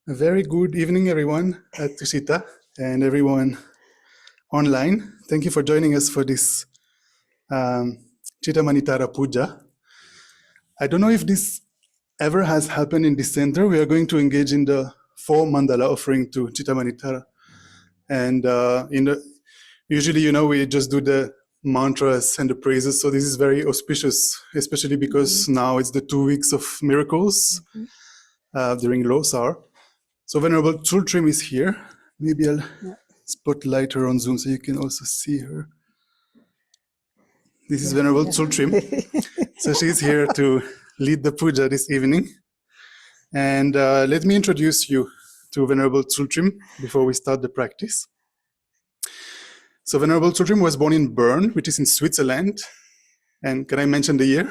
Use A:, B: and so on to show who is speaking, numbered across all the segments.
A: A very good evening, everyone at Tushita and everyone online. Thank you for joining us for this Chitta Manitara Puja. I don't know if this ever has happened in this center. We are going to engage in the 4 mandala offering to Chitta Manitara. And usually, we just do the mantras and the praises. So this is very auspicious, especially because now it's the 2 weeks of miracles during Losar. So Venerable Tsultrim is here. Maybe I'll spotlight her on Zoom so you can also see her. This is Venerable Tsultrim. So she's here to lead the puja this evening. And let me introduce you to Venerable Tsultrim before we start the practice. So Venerable Tsultrim was born in Bern, which is in Switzerland. And can I mention the year?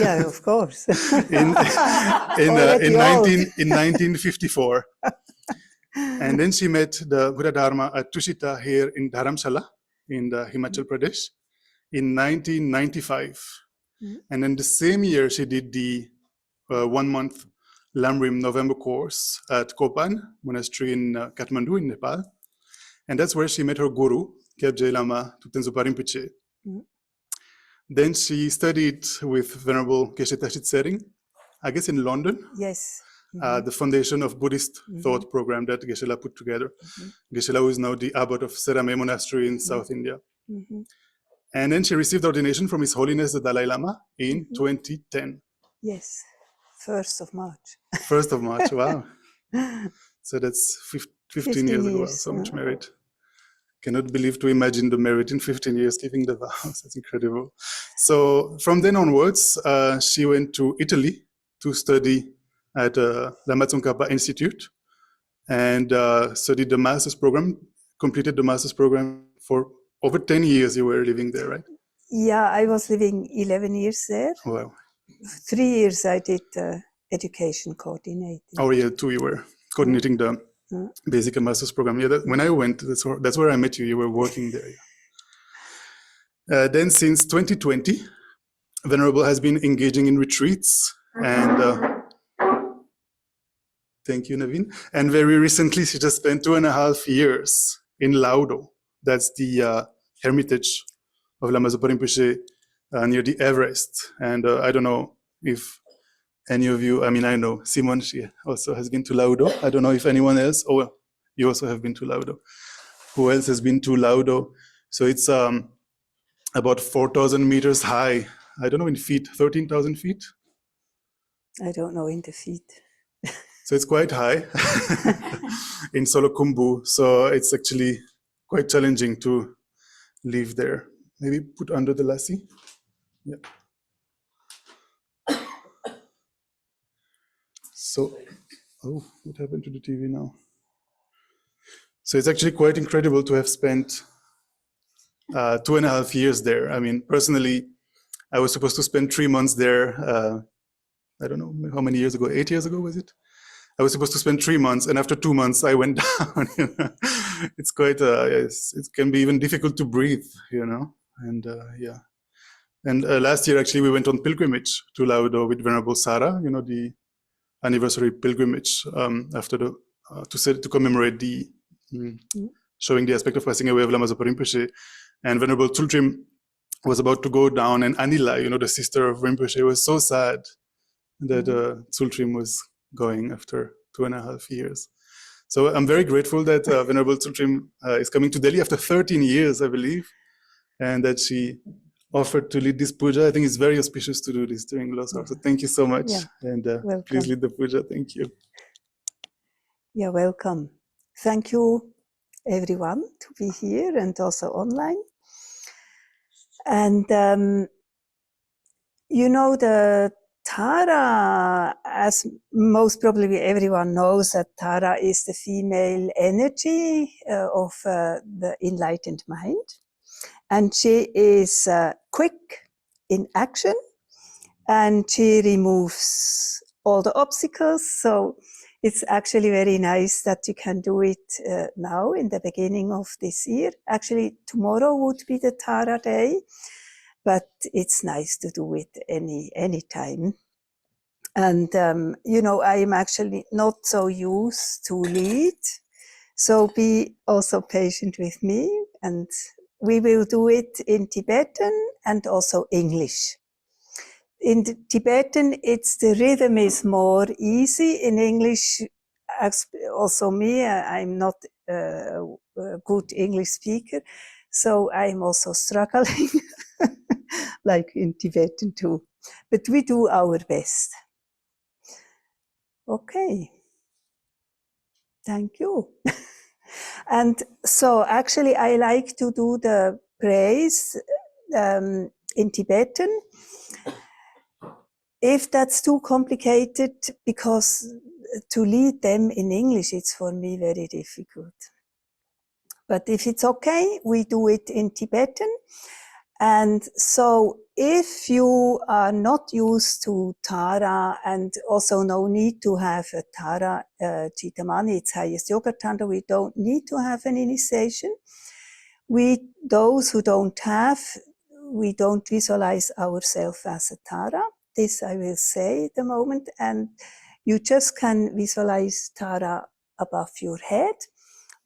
B: Yeah, of course.
A: in 1954. And then she met the Buddha Dharma at Tushita here in Dharamshala in the Himachal Pradesh in 1995. And then the same year she did the 1-month Lamrim November course at Kopan Monastery in Kathmandu in Nepal. And that's where she met her guru, Kyabje Lama Thupten Zopa Rinpoche. Then she studied with Venerable Geshe Tashit Sering, I guess in London.
B: Yes.
A: The foundation of Buddhist thought program that Geshe-la put together. Geshe-la is now the abbot of Serame Monastery in South India. And then she received ordination from His Holiness the Dalai Lama in 2010.
B: Yes, 1st of March.
A: 1st of March, wow. So that's 15 years ago, so much merit. Cannot believe to imagine the merit in 15 years giving the vows. That's incredible. So from then onwards, she went to Italy to study at the Lama Tsongkhapa Institute and studied the master's program, completed the master's program for over 10 years. You were living there, right?
B: Yeah, I was living 11 years there.
A: Wow.
B: 3 years I did education coordinating.
A: Oh yeah, 2 you were coordinating the basic and master's program. Yeah, when I went, that's where I met you. You were working there. Then since 2020, Venerable has been engaging in retreats and thank you, Naveen. And very recently, she just spent 2.5 years in Laudo. That's the hermitage of Lama Zopa Rinpoche near the Everest. And I don't know if any of you, I know Simon, she also has been to Laudo. I don't know if anyone else, you also have been to Laudo. Who else has been to Laudo? So it's about 4,000 meters high. I don't know in feet, 13,000 feet?
B: I don't know in the feet.
A: So it's quite high in Solokhumbu. So it's actually quite challenging to live there. Maybe put under the lassi. Yeah. So, what happened to the TV now? So it's actually quite incredible to have spent 2.5 years there. Personally, I was supposed to spend 3 months there. I don't know how many years ago, 8 years ago, was it? I was supposed to spend 3 months, and after 2 months, I went down. It's quite, it can be even difficult to breathe, and yeah. And last year, actually, we went on pilgrimage to Laudo with Venerable Sara, the anniversary pilgrimage after the, to commemorate the, showing the aspect of passing away of Lama Zopa Rinpoche. And Venerable Tsultrim was about to go down, and Anila, the sister of Rinpoche, was so sad that Tsultrim was going after 2.5 years. So I'm very grateful that Venerable Tsultrim is coming to Delhi after 13 years, I believe, and that she offered to lead this puja. I think it's very auspicious to do this during Losar. So thank you so much, and please lead the puja. Thank you.
B: You're welcome. Thank you, everyone, to be here and also online. And the Tara, as most probably everyone knows, that Tara is the female energy of the enlightened mind. And she is quick in action, and she removes all the obstacles. So it's actually very nice that you can do it now in the beginning of this year. Actually, tomorrow would be the Tara day, but it's nice to do it any time. And, I'm actually not so used to lead. So be also patient with me. And we will do it in Tibetan and also English. In Tibetan, the rhythm is more easy. In English, also me, I'm not a good English speaker. So I'm also struggling, like in Tibetan too. But we do our best. Okay. Thank you. And so actually I like to do the praise in Tibetan. If that's too complicated, because to lead them in English, it's for me very difficult. But if it's okay, we do it in Tibetan. And so if you are not used to Tara, and also no need to have a Tara Chitamani, it's highest yoga tantra, we don't need to have an initiation. Those who don't have, we don't visualize ourselves as a Tara. This I will say at the moment. And you just can visualize Tara above your head,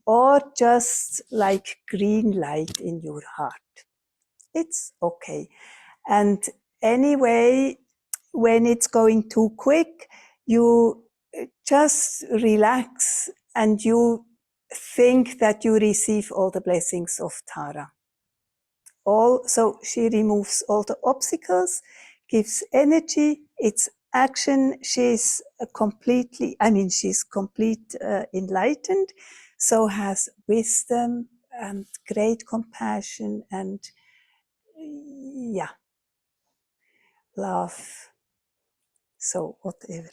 B: or just like green light in your heart. It's okay. And anyway, when it's going too quick, you just relax and you think that you receive all the blessings of Tara. So she removes all the obstacles, gives energy, it's action. She's complete enlightened, so has wisdom and great compassion and love. So whatever.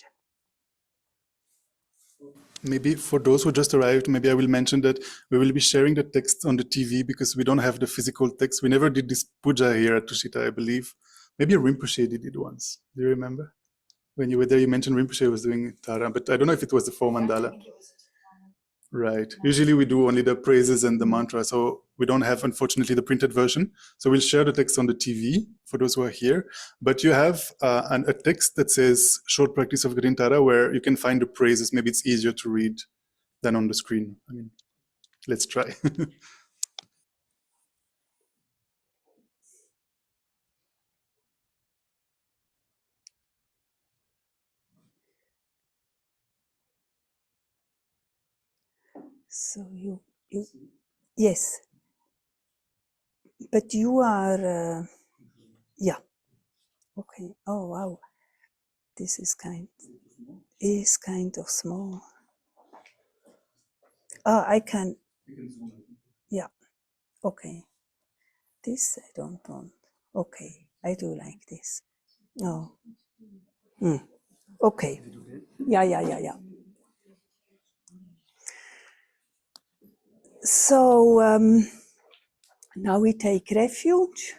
A: Maybe for those who just arrived, maybe I will mention that we will be sharing the text on the TV because we don't have the physical text. We never did this puja here at Tushita, I believe. Maybe Rinpoche did it once. Do you remember? When you were there, you mentioned Rinpoche was doing Tara, but I don't know if it was the four mandala. Right. Usually we do only the praises and the mantra, so we don't have, unfortunately, the printed version. So we'll share the text on the TV for those who are here. But you have a text that says short practice of Green Tara where you can find the praises. Maybe it's easier to read than on the screen. I mean, let's try.
B: So you yes, but you are okay. Oh wow, this is kind of small. I can okay. This I don't want. Okay, I do like this. Oh. Okay. Yeah. So now we take refuge.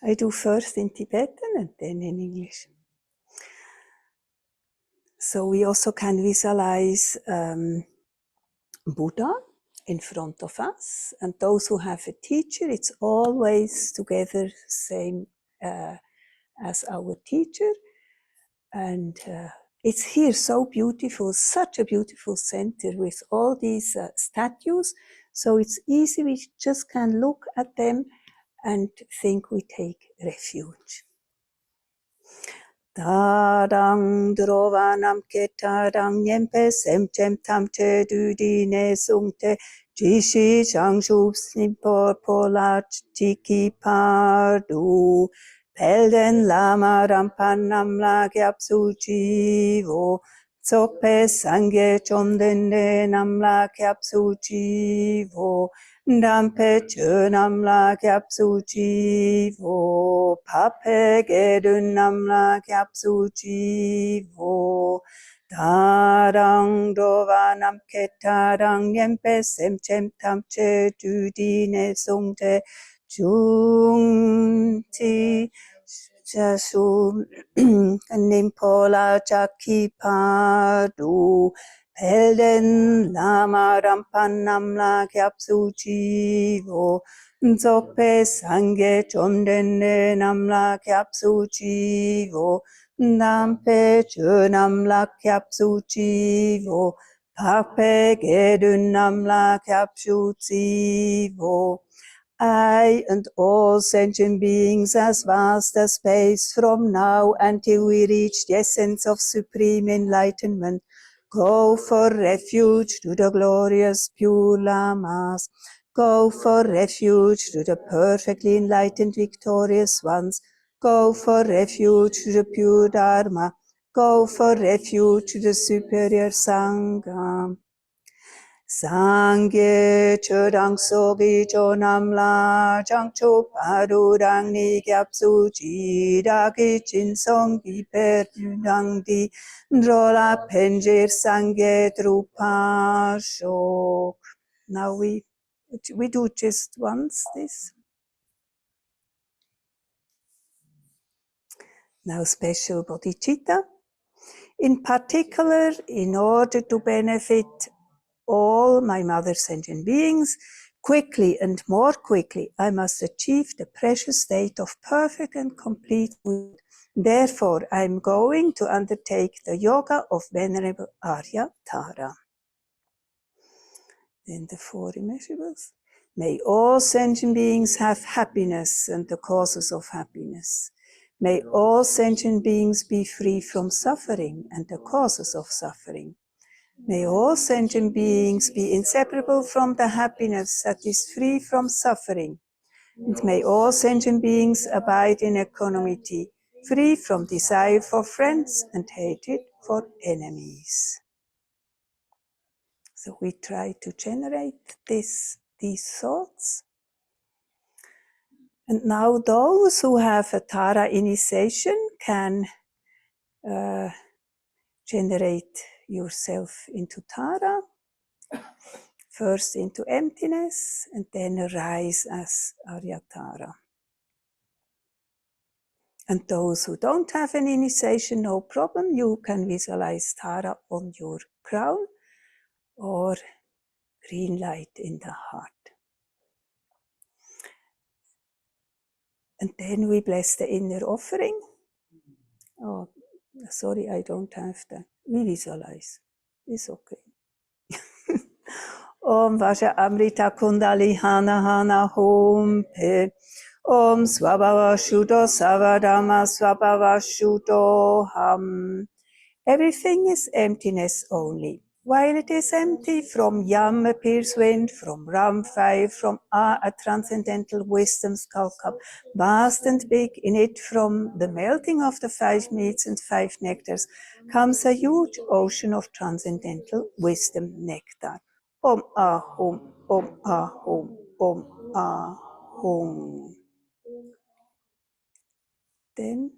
B: I do first in Tibetan and then in English. So we also can visualize Buddha in front of us, and those who have a teacher, it's always together, same as our teacher. And it's here so beautiful, such a beautiful center with all these statues. So it's easy, we just can look at them and think we take refuge. Tadang drovanam ketadang nyempe semchem tamche dudine sungte jishi changshub snimpor pola tiki pardu pelden lama rampanam la gyapsu jivo tsokpe sangye chomdende nam la gyapsu jivo Dampe chönam la gyapsu jivo, pape gedun nam la gyapsu jivo, tarang dovanam ketarang nyempe semchem tamche dudine sungte jungti jasu nimpola jaki padu Pelden lama rampan namla kyapsu chivo. Dzogpe sange chomdende namla kyapsu chivo. Nampe chu namla kyapsu chivo. Pape gedun namla kyapsu chivo. I and all sentient beings as vast as space from now until we reach the essence of supreme enlightenment. Go for refuge to the glorious pure Lamas. Go for refuge to the perfectly enlightened victorious ones. Go for refuge to the pure Dharma. Go for refuge to the superior Sangha. Sangye chodang sogi chonamla changcho parurang ni gyapsu chi dagi chinsong gi perdang di drola penjir sangye drupa shok. Now we do just once this. Now special bodhicitta. In particular, in order to benefit all my mother sentient beings, quickly and more quickly, I must achieve the precious state of perfect and complete good. Therefore, I am going to undertake the yoga of Venerable Arya Tara. Then the four immeasurables. May all sentient beings have happiness and the causes of happiness. May all sentient beings be free from suffering and the causes of suffering. May all sentient beings be inseparable from the happiness that is free from suffering. And may all sentient beings abide in equanimity, free from desire for friends and hatred for enemies. So we try to generate these thoughts. And now those who have a Tara initiation can generate yourself into Tara. First into emptiness, and then arise as Aryatara. And those who don't have an initiation, no problem, you can visualize Tara on your crown or green light in the heart. And then we bless the inner offering. Oh, sorry, I don't have that. We visualize. It's okay. Om Vaja Amrita Kundali Hana Hana Hom Pe. Om Swabhava Shuddho Savadama Swabhava Shuddho Ham. Everything is emptiness only. While it is empty, from Yam appears wind, from Ram fire, from a transcendental wisdom skull cup, vast and big. In it, from the melting of the 5 meats and 5 nectars, comes a huge ocean of transcendental wisdom nectar. Om Ahum, Om Ahum, Om Ahum. Then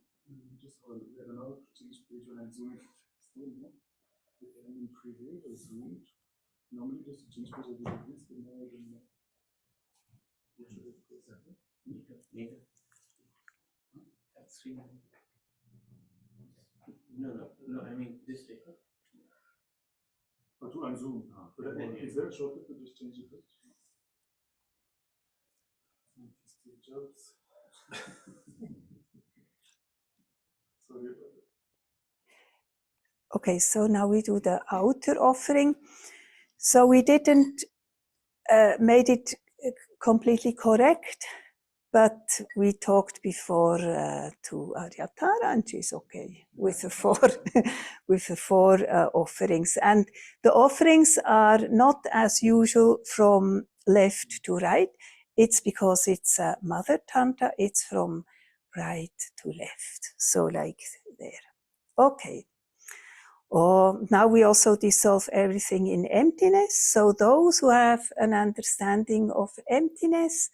A: normally just change page a little bit. That's 3. No, I mean this way. To unzoom. Is there a shortcut to just change the page? Sorry about that.
B: Okay, so now we do the outer offering. So we didn't made it completely correct, but we talked before to Aryatara, and she's okay with the 4 with the 4 offerings. And the offerings are not as usual from left to right. It's because it's a mother tantra. It's from right to left. So like there. Okay. Now we also dissolve everything in emptiness. So those who have an understanding of emptiness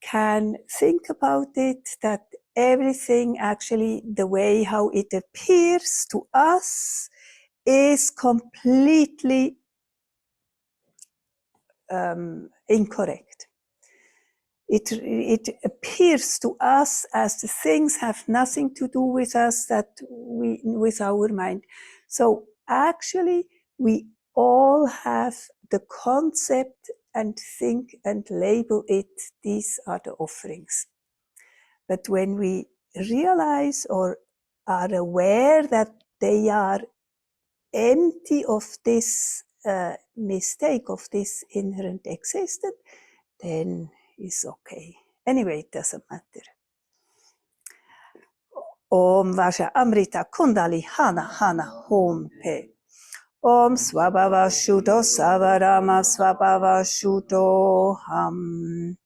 B: can think about it, that everything actually, the way how it appears to us is completely incorrect. It appears to us as the things have nothing to do with us, that we with our mind. So actually, we all have the concept and think and label it, these are the offerings. But when we realize or are aware that they are empty of this mistake, of this inherent existence, then it's okay. Anyway, it doesn't matter. Om Vaja Amrita Kundali Hana Hana Hom Pe. Om Swabhava Shuddho Savarama Swabhava Shuddho Ham.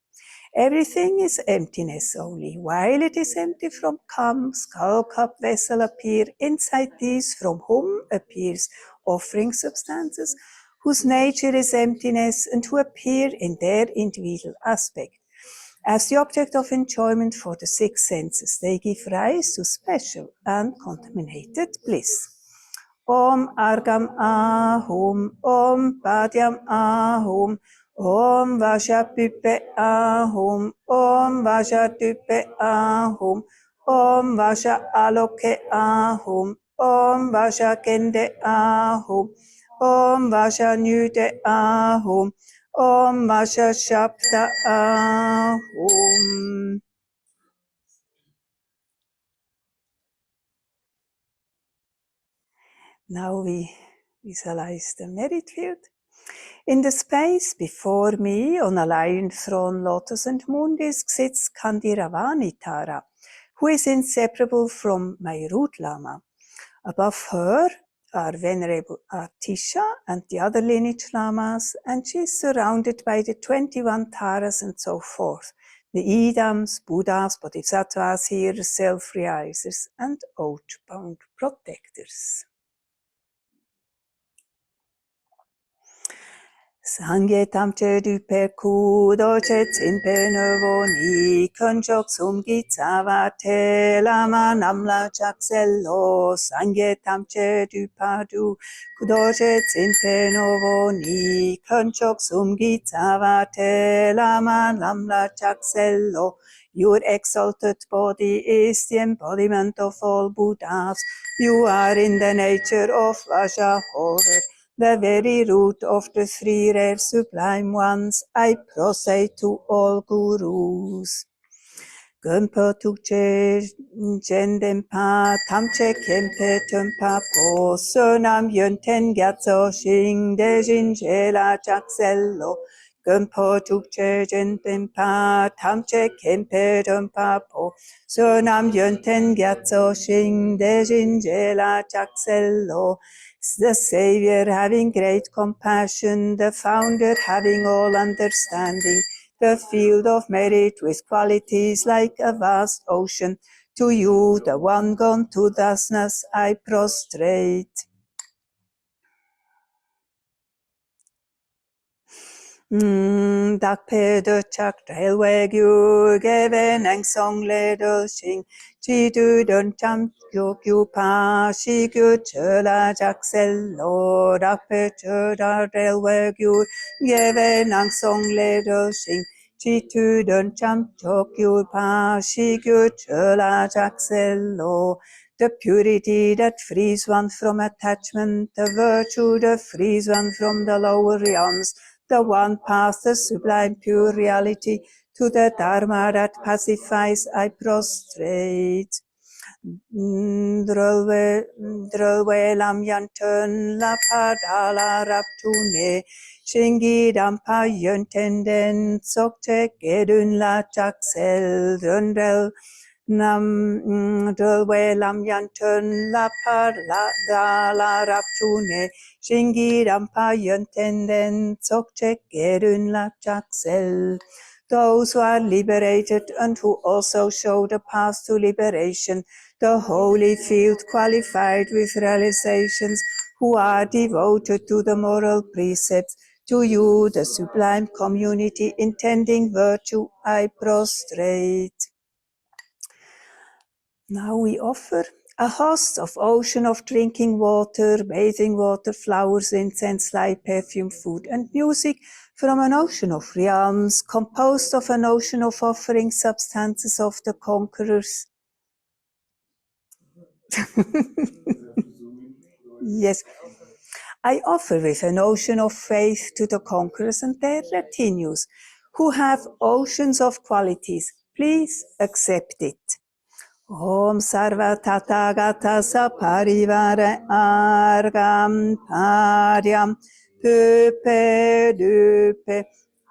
B: Everything is emptiness only. While it is empty from cum, skull, cup, vessel appear. Inside these from whom appears offering substances, whose nature is emptiness and who appear in their individual aspect. As the object of enjoyment for the six senses, they give rise to special and contaminated bliss. Om Argam Ahum, Om Padyam Ahum, Om Vajapupe Ahum, Om Vajadupe Ahum, Om Vaja Aloke Ahum, Om Vajakende Ahum, Om Vajanude Ahum, Om Vaja Shabda Ahum. Now we visualize the merit field. In the space before me, on a lion throne, lotus and moon disk, sits Kandiravani Tara, who is inseparable from my root lama. Above her are Venerable Artisha and the other lineage lamas, and she is surrounded by the 21 Taras and so forth, the Idams, Buddhas, Bodhisattvas, healers, self-realizers, and oath-bound protectors. Sangye tamche du perku doche tsinpe novo ni kunchok sumgi tsawa te lama namla chaksello. Sangye tamche du padu kudoche tsinpe novo ni kunchok sumgi tsawa te lama namla chaksello. Your exalted body is the embodiment of all Buddhas. You are in the nature of Vaja Horror, the very root of the three rare sublime ones. I prostrate to all gurus. Gumpo tukche jendempa tamche kempe tumpa po sonam yunten gyatso shing dejin jela chaksello. Gumpo tukche jendempa tamche kempe tumpa po sonam yunten gyatso shing dejin jela chaksello. The Savior having great compassion, the Founder having all understanding, the field of merit with qualities like a vast ocean. To you, the one gone to thusness, I prostrate. Dakpe de chak railway gyu geven ang song ledel shing chi du don cham gyu pa shi gyu chela jak sello. Dakpe chela railway gyu geven ang song ledel shing chi tu don cham gyu pa shi gyu chela jak sello. The purity that frees one from attachment, the virtue that frees one from the lower realms, the one path, the sublime pure reality, to the Dharma that pacifies, I prostrate. Drolwe lam yantun la padala raptune, shingi dampa yuntenden, sokche gedun la chaksel, drundel. Nam drolwe lam yantun la padala raptune, shingi dampa yuntenden, sokche gedun la chaksel. Those who are liberated and who also show the path to liberation, the holy field qualified with realizations, who are devoted to the moral precepts, to you, the sublime community intending virtue, I prostrate. Now we offer a host of ocean of drinking water, bathing water, flowers, incense, light, perfume, food, and music from an ocean of realms, composed of an ocean of offering substances of the conquerors. Yes. I offer with an ocean of faith to the conquerors and their retinues, who have oceans of qualities. Please accept it. Om Sarva Tathagata Saparivara Argam Paryam Pupe Dupe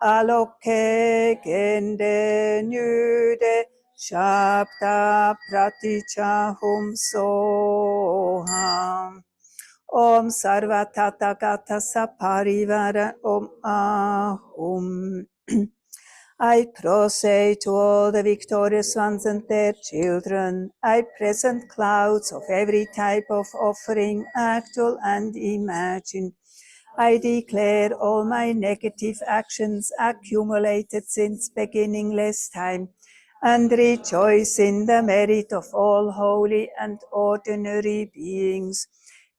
B: Aloke Gende Nude Shabda Pratichahum Soham. Om Sarva Tathagata Saparivara Om Ahum. I prostrate to all the victorious ones and their children. I present clouds of every type of offering, actual and imagined. I declare all my negative actions accumulated since beginningless time, and rejoice in the merit of all holy and ordinary beings.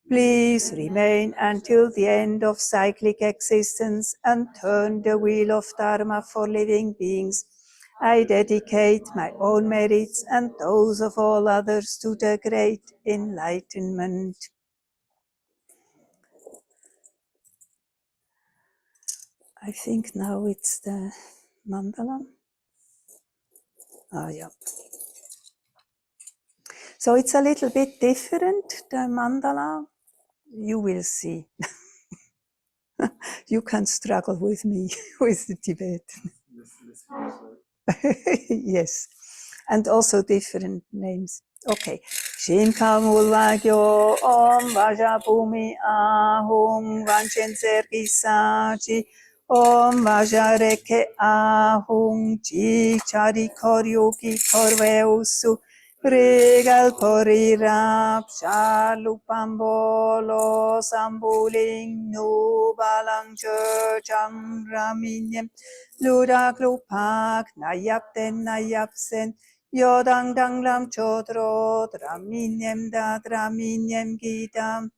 B: Please remain until the end of cyclic existence and turn the wheel of Dharma for living beings. I dedicate my own merits and those of all others to the great enlightenment. I think now it's the mandala. Yeah. So it's a little bit different, the mandala. You will see. You can struggle with me, with the Tibetan. Yes, and also different names. Okay. Shinkamulvagyo Om Vajabhumi Ahung Vanchen Sergisaji Om Vajareke Ahung Chi Chari Koryuki Korveusu Regal Porirap Shalupambolo Sambuling Nubalang Churchang Raminyam Luda Klupak Nayapten Nayapsen Yodang Dang Lam Chodro Draminyam Da Draminyam Gita.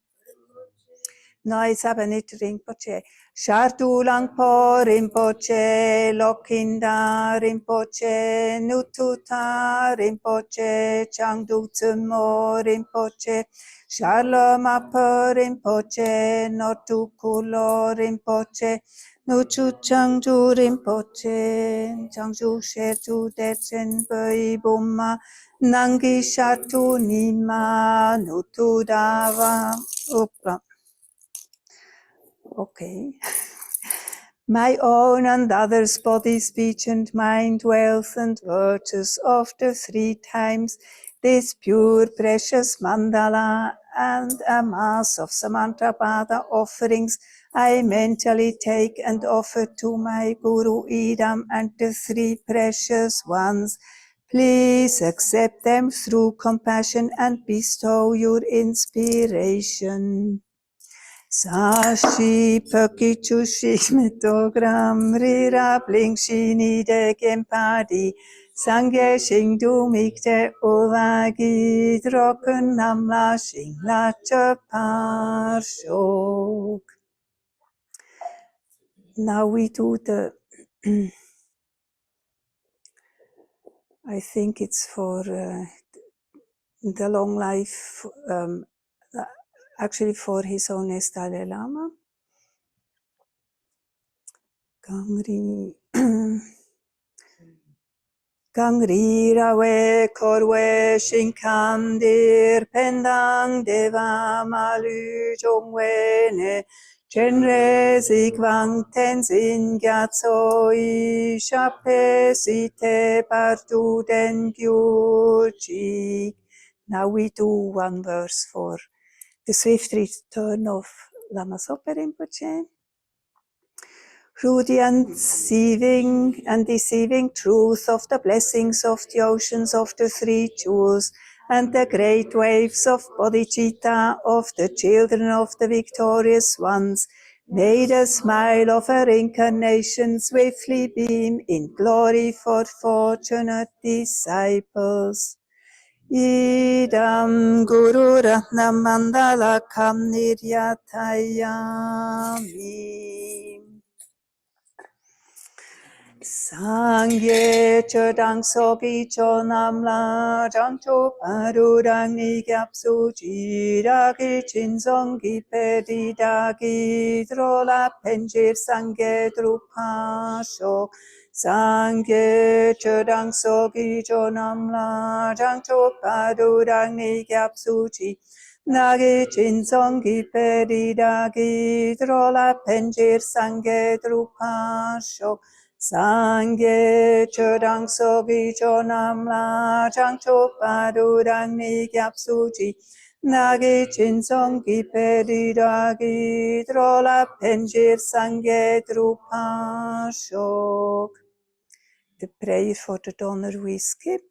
B: No, it's aber nicht Rinpoche. Shartulang Po Rinpoche, Lokinda Rinpoche, Nututa Rinpoche, Changdu Tsumo Rinpoche, Sharlomapa Rinpoche, Notukulo Rinpoche, Nuchu Changju Rinpoche, Changju Shetu Dechen Bui Bumma, Nangi Shatu Nima, Nutudava. Okay. My own and others' body, speech and mind, wealth and virtues of the three times, this pure precious mandala and a mass of Samantrapata offerings I mentally take and offer to my Guru Idam and the three precious ones. Please accept them through compassion and bestow your inspiration. Sashi pakichushi metogram rira blingshini de gempadi sangye shingdu mikte ovagi droken namla shingla parshok. Now we do the I think it's for the long life, actually for His Holiness Dalai Lama. Gangri Gangri rawe korwe shinkam dir pendang deva malu jongwe ne Chenrezig wang tenzin gyatso shape site partu den gyuchi. Now we do one verse for the swift return of Lama Zopa Rinpoche. Through the undeceiving and deceiving truth of the blessings of the oceans of the three jewels and the great waves of bodhicitta of the children of the victorious ones, may the smile of her incarnation swiftly beam in glory for fortunate disciples. Idam Guru Ratna Mandala Kam Niryatayami. Sangye chodang sogi chonamla jangcho parurang ni gyapsu jiragi chinsongi pedidagi drola penjir sangye drupasho Sangye chodang sogi chonamla jangcho parurang ni gyapsu Nagi chinsongi pedidagi drola penjir sangye drupasho Sangye chodang sogi chonamla jangcho padurang ni gyapsuji Nagi chinsongi pedidagi drola penjir sangye drupashok. The prayer for the donor we skip.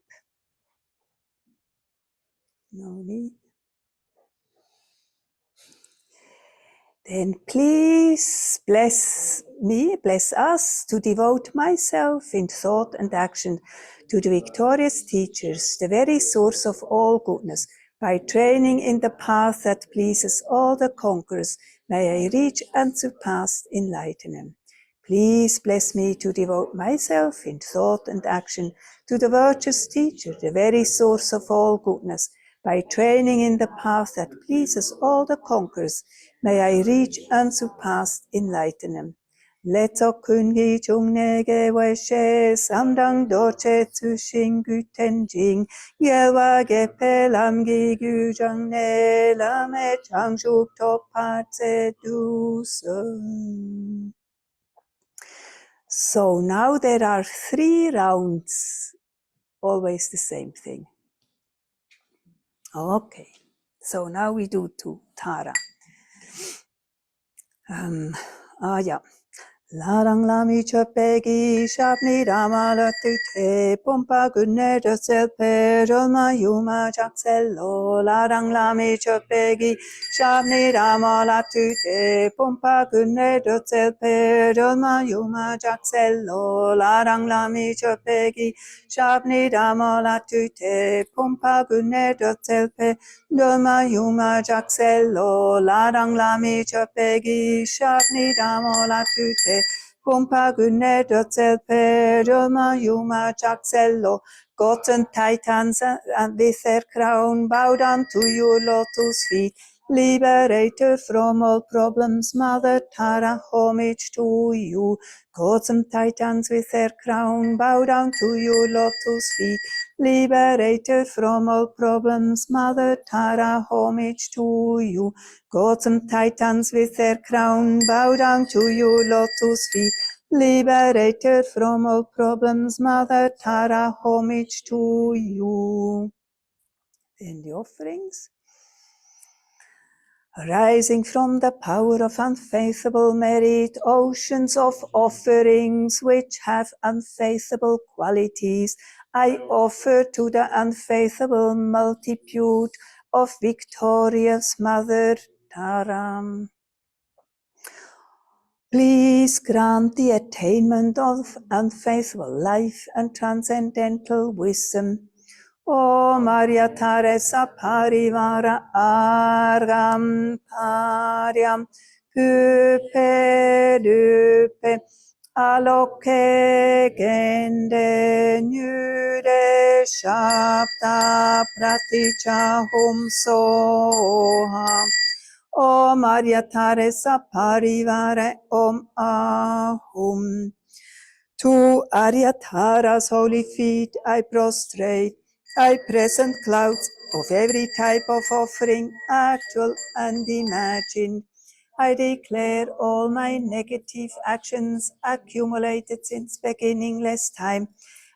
B: No need. Then please bless me, bless us to devote myself in thought and action to the victorious teachers, the very source of all goodness. By training in the path that pleases all the conquerors, may I reach and surpass enlightenment. Please bless me to devote myself in thought and action to the virtuous teacher, the very source of all goodness. By training in the path that pleases all the conquerors, may I reach unsurpassed enlightenment. Leto kungi chung ge wei she samdang doche tsu shing gu tenjing gelwa ge pe lam gi gu jang ne lam e chang shuk tok pa tse du sun. So now there are 3 rounds, always the same thing. Okay, so now we do to Tara. Yeah. Larang lami chapegi shapni ramala tute pompa gunne josel peroma yuma jaksello. Larang lami chapegi shapni ramala tute pompa gunne josel peroma yuma jaksello. Larang lami chapegi shapni ramala tute pompa gunne josel peroma yuma jaksello. Larang lami chapegi shapni ramala tute Pompa gunne dötzel peroma yuma jaksello. Gods and titans and with their crown bow down to your lotus feet. Liberator from all problems, Mother Tara, homage to you. Gods and titans with their crown bow down to your lotus feet. Liberator from all problems, Mother Tara, homage to you. Gods and titans with their crown bow down to your lotus feet. Liberator from all problems, Mother Tara, homage to you. Then the offerings. Rising from the power of unfathomable merit, oceans of offerings which have unfathomable qualities, I offer to the unfathomable multitude of victorious Mother Tara. Please grant the attainment of unfathomable life and transcendental wisdom. O Maria Teresa Parivara Argam Pariam Pupe Dupe Aloke Gende Nude Shapta Praticha Hum Soha. O Maria Teresa Parivara Om Ahum. To Aryatara's holy feet I prostrate. I present clouds of every type of offering, actual and imagined. I declare all my negative actions accumulated since beginningless time,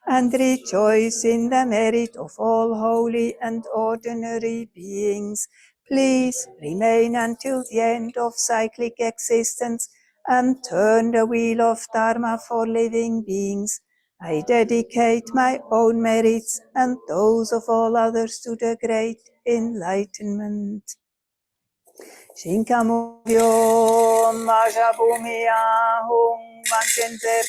B: and rejoice in the merit of all holy and ordinary beings. Please remain until the end of cyclic existence and turn the wheel of Dharma for living beings. I dedicate my own merits and those of all others to the great enlightenment. Shinkamugyo Majabhumiyahum Vanchenter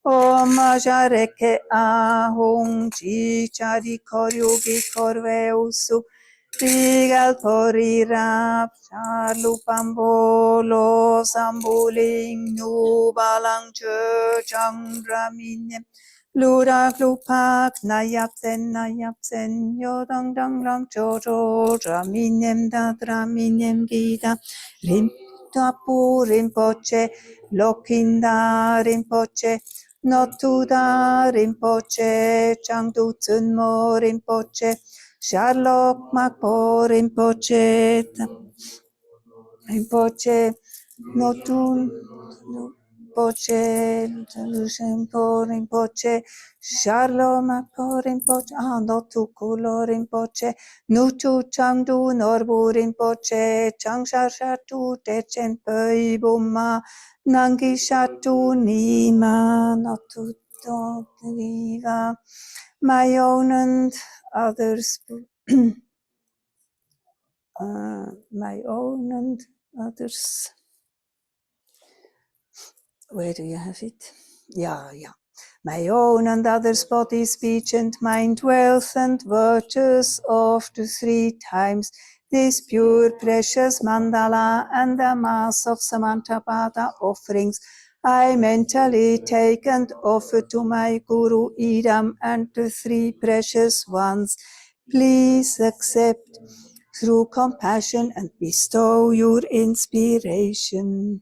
B: Om Majareke Ahum Chichari Koryugi Korveusu Rigal Porirap, Charlupambolo, Sambuling, Nubalang Chandraminyam, Lura Klupak, Nayapsen, Yodang Dang Lang Jojo, Draminyam Dadraminyam Gita, Rimtapu Rinpoche, Lokinda Rinpoche, Notuda Rinpoche, Changdu Tsunmo Rinpoche, Sherlock Magpo Rinpoche, Notun Rinpoche, Lushenpo Rinpoche, Sherlock Magpo Rinpoche, Notu Kulo Rinpoche, Nutu Changdu Norbu Rinpoche, Changshar Shatu Techen Pei Buma, Nangi Shatu Nima, Notu Viva, my own and others. My own and others. Where do you have it? Yeah. My own and others' body, speech and mind, wealth and virtues of the 3 times this pure, precious mandala and the mass of Samantabhata offerings I mentally take and offer to my Guru Idam and the 3 precious ones. Please accept through compassion and bestow your inspiration.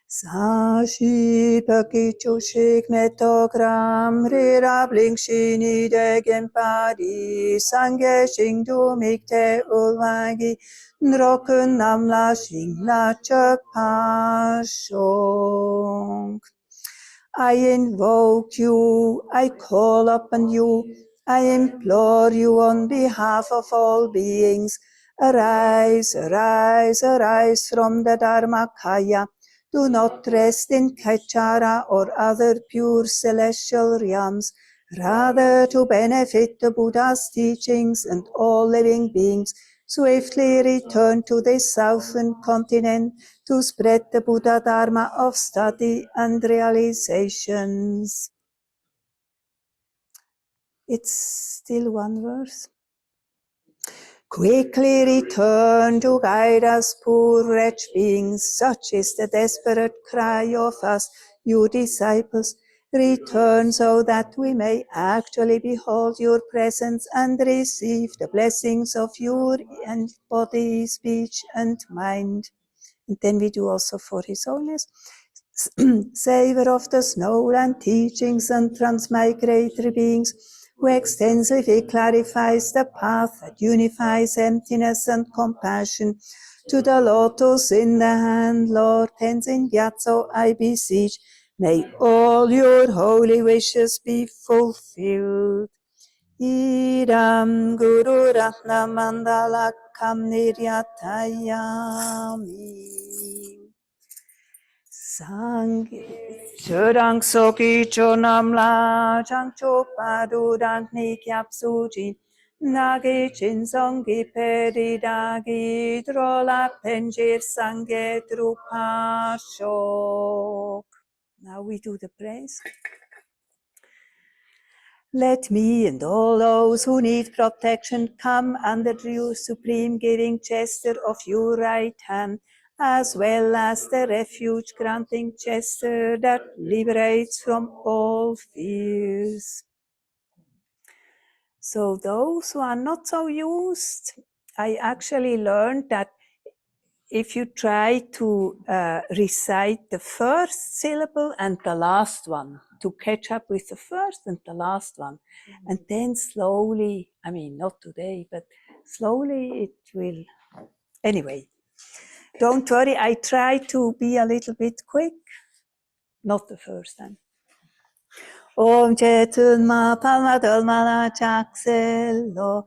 B: Sashi pakicho shik metogram rira blink shini degen padi sange shingdu mikte ulwagi nrokun namla shingla chakpashong. I invoke you, I call upon you, I implore you on behalf of all beings. Arise, arise, arise from the Dharmakaya. Do not rest in Kaichara or other pure celestial realms. Rather, to benefit the Buddha's teachings and all living beings, swiftly return to this southern continent to spread the Buddha Dharma of study and realizations. It's still one verse. Quickly return to guide us, poor wretched beings. Such is the desperate cry of us, you disciples. Return so that we may actually behold your presence and receive the blessings of your body, speech, and mind. And then we do also for His Holiness. Savor of the snowland teachings and transmigratory beings, who extensively clarifies the path that unifies emptiness and compassion. To the lotus in the hand, Lord Tenzin Gyatso, I beseech, may all your holy wishes be fulfilled. Idam Guru Ratna Mandala Kam Niryatayami. Sangye Churang Soki Chonam La Chang Chopadu Dang Ni Kyap Suji Nagi Chin Songi Peri Dagi Drola Penjir Sangye Drupashok. Now we do the praise. Let me and all those who need protection come under your supreme giving gesture of your right hand, as well as the refuge-granting gesture that liberates from all fears. So those who are not so used, I actually learned that if you try to recite the first syllable and the last one, to catch up with the first and the last one, and then slowly, I mean, not today, but slowly it will. Anyway, don't worry, I try to be a little bit quick, not the first time. Om Chetun Ma Palma Dolmala Chakselo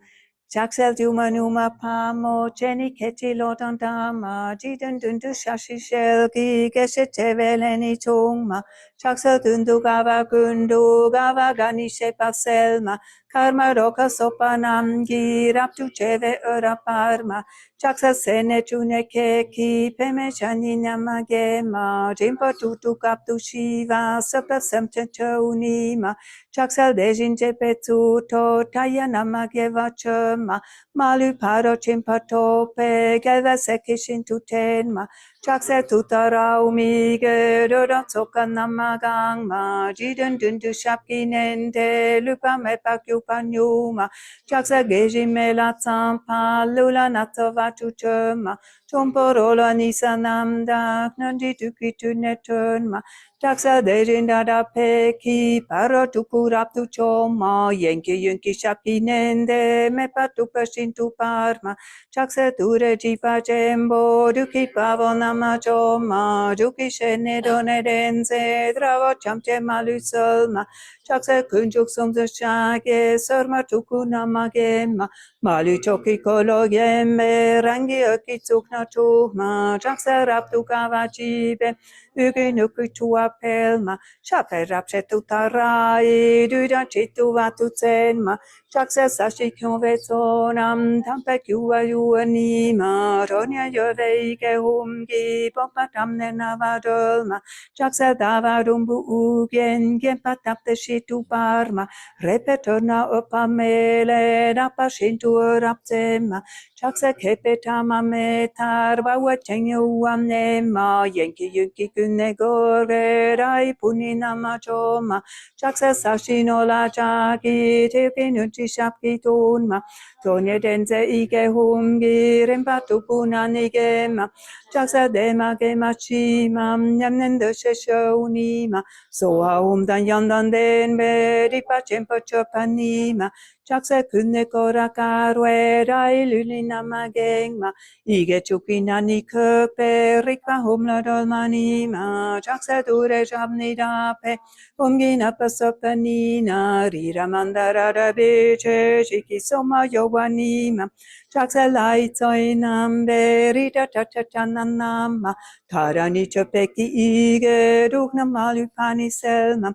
B: Chaksel Duma Numa Pamo Cheni Kechi Lotan Dama Jidun Dundu Shashi Shelgi Geshe Teveleni Chungma Chaksel Dundu Gava Gundu Gava Gani Shepa Selma Karma Roka Sopanamgi Raptu Cheve Ura Parma Chaksel Sene Chune Keki Peme Chani Namagema Jimpa Tutu Kaptu Shiva Sapa Semchen Chaunima Chaksel Dejin Jepetu To Taya Namageva Chema Malu paro chimpatope, gelva sekishin tutenma, chakse tutaraumi, gerodan soka namagangma, jidun dundu shapkinente, lupa mepakyupanyuma, chakse geji melatsampa, lula natova tuchema, chomporola nisanamda, nandi tukitu netunma, Chaksa dejinda peki paro tukuraptu choma yenki yunki shapki nende me patu pashintu parma chaksa ture jipa jembo duki pavonama choma duki shene done denze dravo chamche malusolma chaksa kunjuk somza shage sarma tukunama gema malu choki kolo gembe rangi okitsukna chuma chaksa raptu kavachibe Uki tua pelma, shape rapse tutarai, duda chitu vatu tsenma, chakse sashi konvetsonam, tampe kua yuanima, ronya yoveike humgi, pompa tamne navadolma, chakse davadumbu ugen, gempa tapte shitu parma, repetona opamele, dapa shintu rapsema, chakse kepetama metar, bawa chenyu amnema, yenki yunki Negore rai punina machoma chaksa sashino la chaki tipi nuchi shapki tunma tonye denze ike humgi rimpatu puna nigema chaksa dema gema chima nyamnendo sheshonima soa dan yandan den bedi pachempa chopanima chaksa kunne kora karwe rai lulina magengma Ige chukina ni köpe rikva humla dolmanima chaksa dure shabni dape umgina pasopanina rira mandara da biche shiki soma yowanima chaksa laitsoinam berita tachananama tarani chopeki ige dukna malupani selma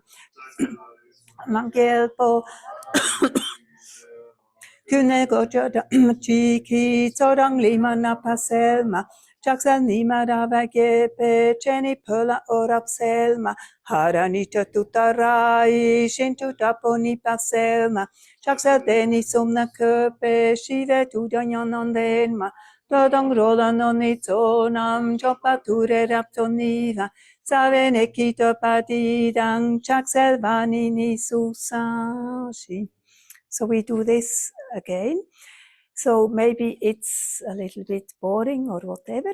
B: mangelpo Kune gojo chiki todang lima na paselma Chaksa nima dava gepe cheni pula orap selma Haranita tutarai shintu taponi paselma Chaksa deni somna köpe shive tudanyanandenma Todang rola noni tonam chopa ture raptoniva Savene kita padidang chaksel vani ni susashi So we do this again. So maybe it's a little bit boring or whatever,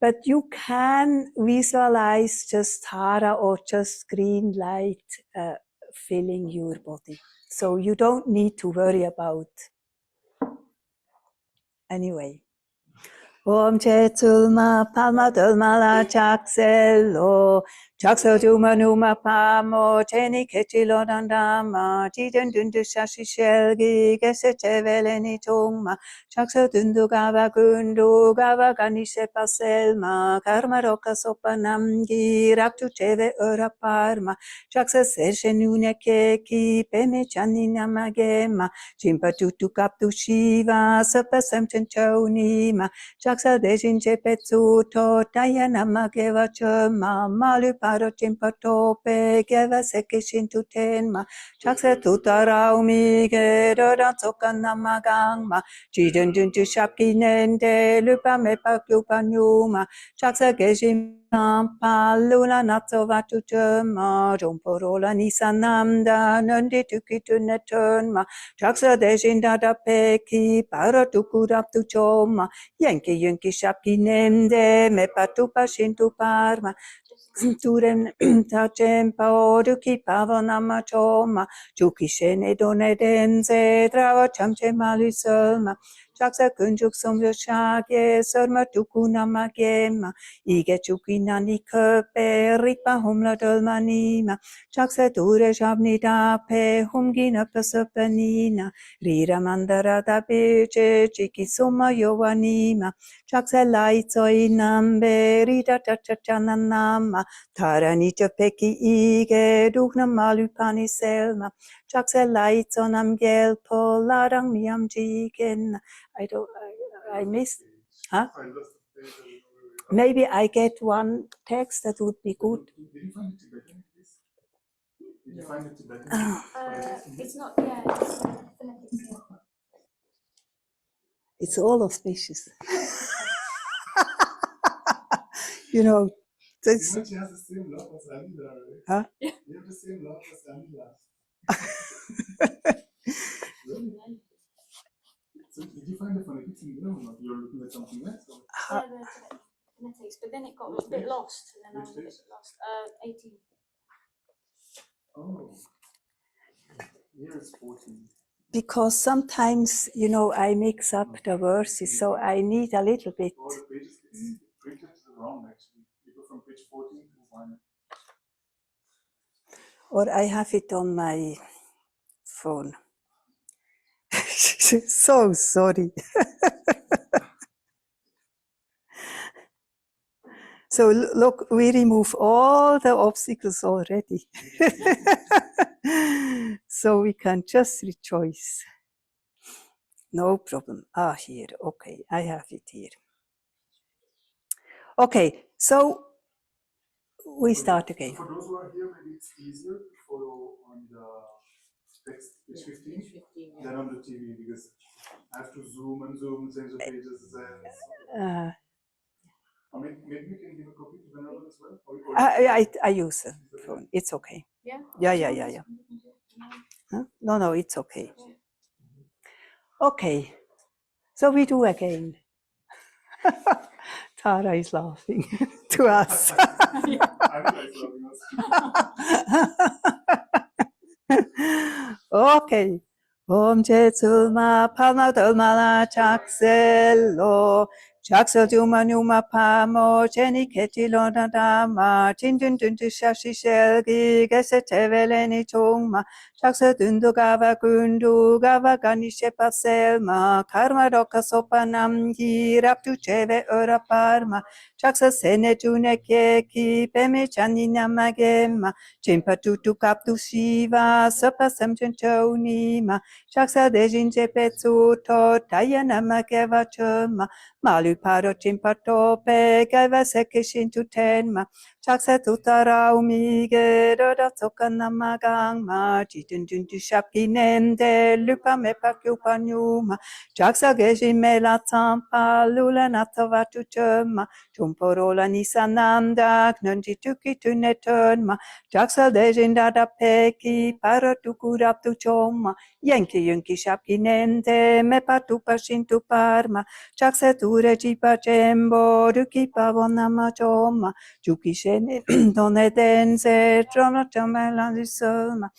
B: but you can visualize just Hara or just green light filling your body. So you don't need to worry about anyway. Om Chetulma Palma Dulmala Chakselo Chakso Duma Numa Pamo Cheni Ketilo Dandama Jiden Dundu Shashi Shelgi Gese Cheveleni Tungma Chakso Dundu Gava Gundu Gava Ganishe Paselma Karma Roka Sopanamgi Raptu Cheve Ura Parma Chaksa Seshe Nune Keki Peme Chanina Magema Chimpa Tutu Kaptu Shiva Sapa Semchen Chonima Chaksa dejin chepetsu to dayana mageva chema malu paro chimpato pe geva sekishin tutenma chaksa tutaraumi gerodan sokana magangma jidun junju shapki nende lupa mepa nyuma chaksa gejin Palula natso vatu chema jomporola nisanamda nandi tukitu netunma chaksa dejin dada peki para tukuraptu choma Yenki yunki shapki nemde me patupa shintu parma Turen tachempa duki pavanama choma Chuki shene done denze drava chamche malusolma Chaksa kunjuk somyo shage sarma tukunama gema Ige chuki nani köpe ripa humla dolmanima Chaksa ture shabni dape humgina pasopanina Rira mandara da biche chiki soma yowanima Chaksa laitsoi nambe rida tachachananama Taranita peki ige dugna malupani selma Chaksa laitsonam gelpo larang miam jigen I missed huh? Maybe I get one text that would be good.
A: Did you find it Tibetan? Did you find it Tibetan?
C: It's not, yeah, it's phonetic scale.
B: It's all auspicious. You know, that's,
A: She has the same love as Anila, right?
B: huh?
A: You have the same love as Anila. Really? So did you find the phonetics in there or not? You're looking at something else? Or?
C: Yeah, the phonetics, but then it got a bit lost, and then I was a bit lost. 18.
A: Oh, here it's 14.
B: Because sometimes, you know, I mix up the verses, so I need a little bit.
A: Oh, the pages it's printed wrong actually. You go from page 14 to 1.
B: Or I have it on my phone. So sorry. So look, we remove all the obstacles already. So we can just rejoice. No problem. Ah, here. Okay, I have it here. Okay, so we start again.
A: So for those who are here, maybe it's easier to follow on the text page 15 than on the TV because I have to zoom and zoom, change the pages. Or maybe you can give a copy to Venerable as well?
B: I use a phone. It's okay. Yeah. Huh? No, it's okay. Okay, so we do again. Tara is laughing to us. Okay. Om Jetsulma Palma Dolmala Chakselo Chaksel Duma Numa Pamo Jenny Ketilona Dama Chindun Dundu Shashi Shelgi Geseteveleni Chongma Chaksel Dundu Gava Gundu Gava Ganishe Selma Karma Roka Sopanam Giraptu Cheve Ura Parma Chaksel Sene Tuneke Peme Chanina Magema Chimpatutu Kaptu Shiva Sapa Samchentonima Shaksa Dejinje Petsuto Tayana Makeva Chuma Maluparo Chimpato Pegava Sekishintu Tenma Shaksa Tutara Umige Roda Sokana Magangma Chitundundu Shapki Nende Lupa Mepakupanyuma Shaksa Gejimela Tampa Lula Natavatu Chuma Chumporola Nisananda Knunjituki Tunetunma Jaksal dejinda da peki para tukurap tu choma Yankee yunki shapki nende me patu pashintu parma Jakse ture jipa jembo ruki pavona choma Juki shene done dense drama chamela disoma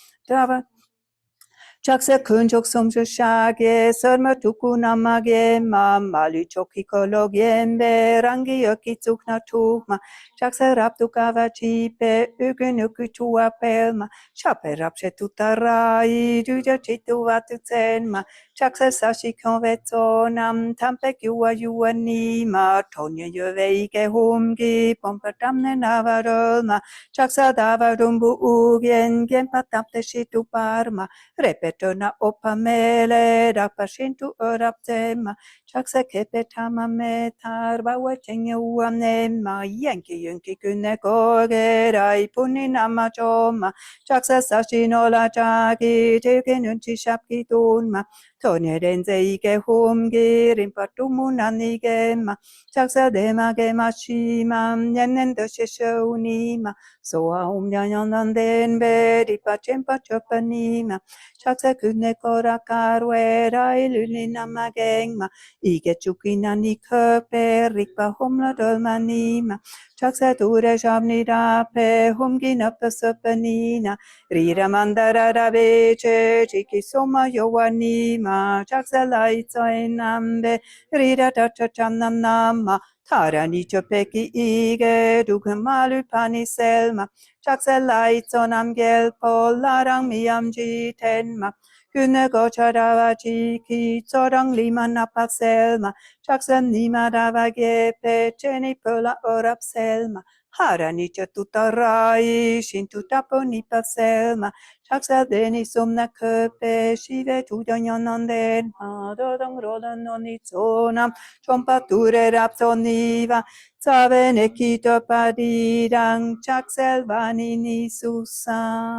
B: Chaksa kunjok somjo shage sarma tuku namage malu choki kologiembe rangi yoki tsukna tukma Chaksa raptu kava chipe ugunuku tua pelma Chape rapshe tutarai duja chitu vatu tsenma Chaksa sashi konvetso nam tampe yua yua nima Tonya yove ike humgi pompa tamne navarolma Chaksa dava rumbu ugien gempa tamte shitu parma Repetona opamele rapashintu oraptema Chaksa kepetama metar bawachenge uamnema Yankee yunki kune koge rai puninama choma Chaksa sashinola chagi tekenunchi shapki tunma Tone renze ike humgi rimpatumu nanigema Chaksa dema gema shima Nyenendo sheshounima Soa umnyananden bedi pachempa chopanima Chaksa kune kora karwera ilunina magengma Ige chukina ni köpe rikpa humla dolmanima Chaksa ture shamni rape humgina pasapanina Rira mandara rabeche chiki soma yowanima Chaksa laitso enambe Rira tacha chamnam nama Tarani chopeki ige dukamalu pani selma Chaksa laitso nam gelpo larang miam jitenma Kune gocharawa chiki tsorang lima napaselma Chaksa nima dava gepe cheni pola orap selma Harani chatutarai shintu tapo nipa selma Chaksa deni somna köpe shive tudanyananden Madodang rodan nonitsonam Chompature rapsoniva Savene kito padirang chakselvani ni susashi.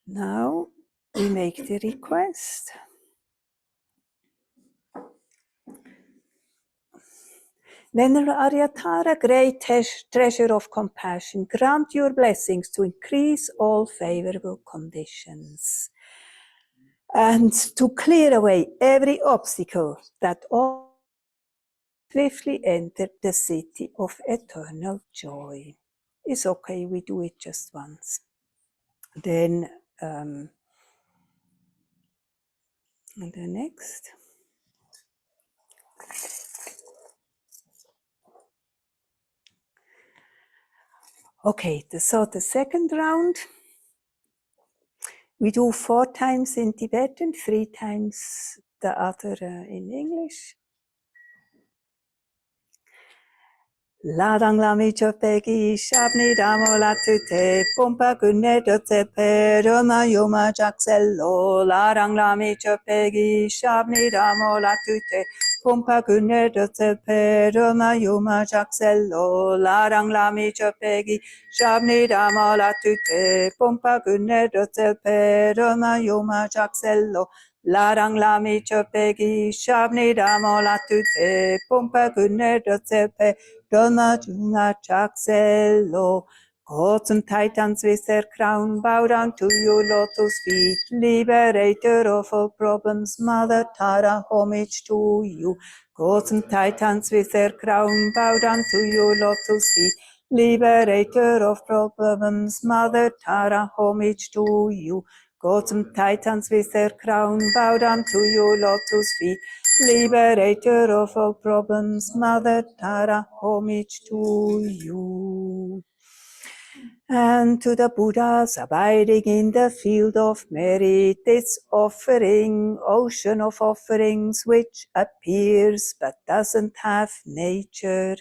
B: Now we make the request. Venerable Aryatara, great treasure of compassion, grant your blessings to increase all favorable conditions and to clear away every obstacle that all swiftly enter the city of eternal joy. It's okay, we do it just once. Then the next. Okay, so the second round, we do 4 times in Tibetan, 3 times the other in English. Ladang lami chopegi shabni damo latute pompa kunne dote peroma yoma jaksello. Ladang lami chopegi shabni damo latute pompa kunne dote peroma yoma jaksello. Ladang lami chopegi shabni damo latute pompa kunne dote peroma yoma jaksello. Larang lami chopegi shabni damo latute pompa kunne dote pe dona juna chaksello. Gods and titans with their crown bow down to your lotus feet. Liberator of all problems, Mother Tara, homage to you. Gods and titans with their crown bow down to your lotus feet. Liberator of problems, Mother Tara, homage to you. Gods and titans with their crown bow down to your lotus feet. Liberator of all problems, Mother Tara, homage to you. And to the Buddhas abiding in the field of merit, this offering, ocean of offerings, which appears but doesn't have nature,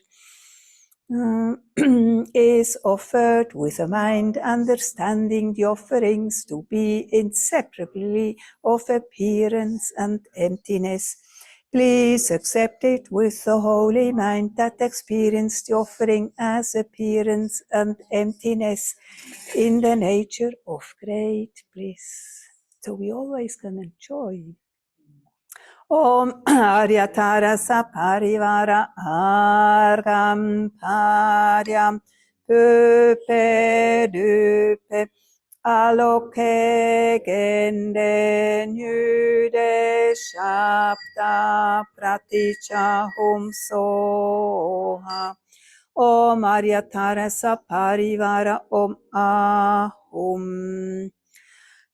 B: is offered with a mind understanding the offerings to be inseparably of appearance and emptiness. Please accept it with the holy mind that experienced the offering as appearance and emptiness in the nature of great bliss. So we always can enjoy. Om Aryatara Saparivara Argam Paryam Pupe Dupe Aloke Gende Nyude Shapta Praticha Hum Soha Om Aryatara Saparivara Om Ahum.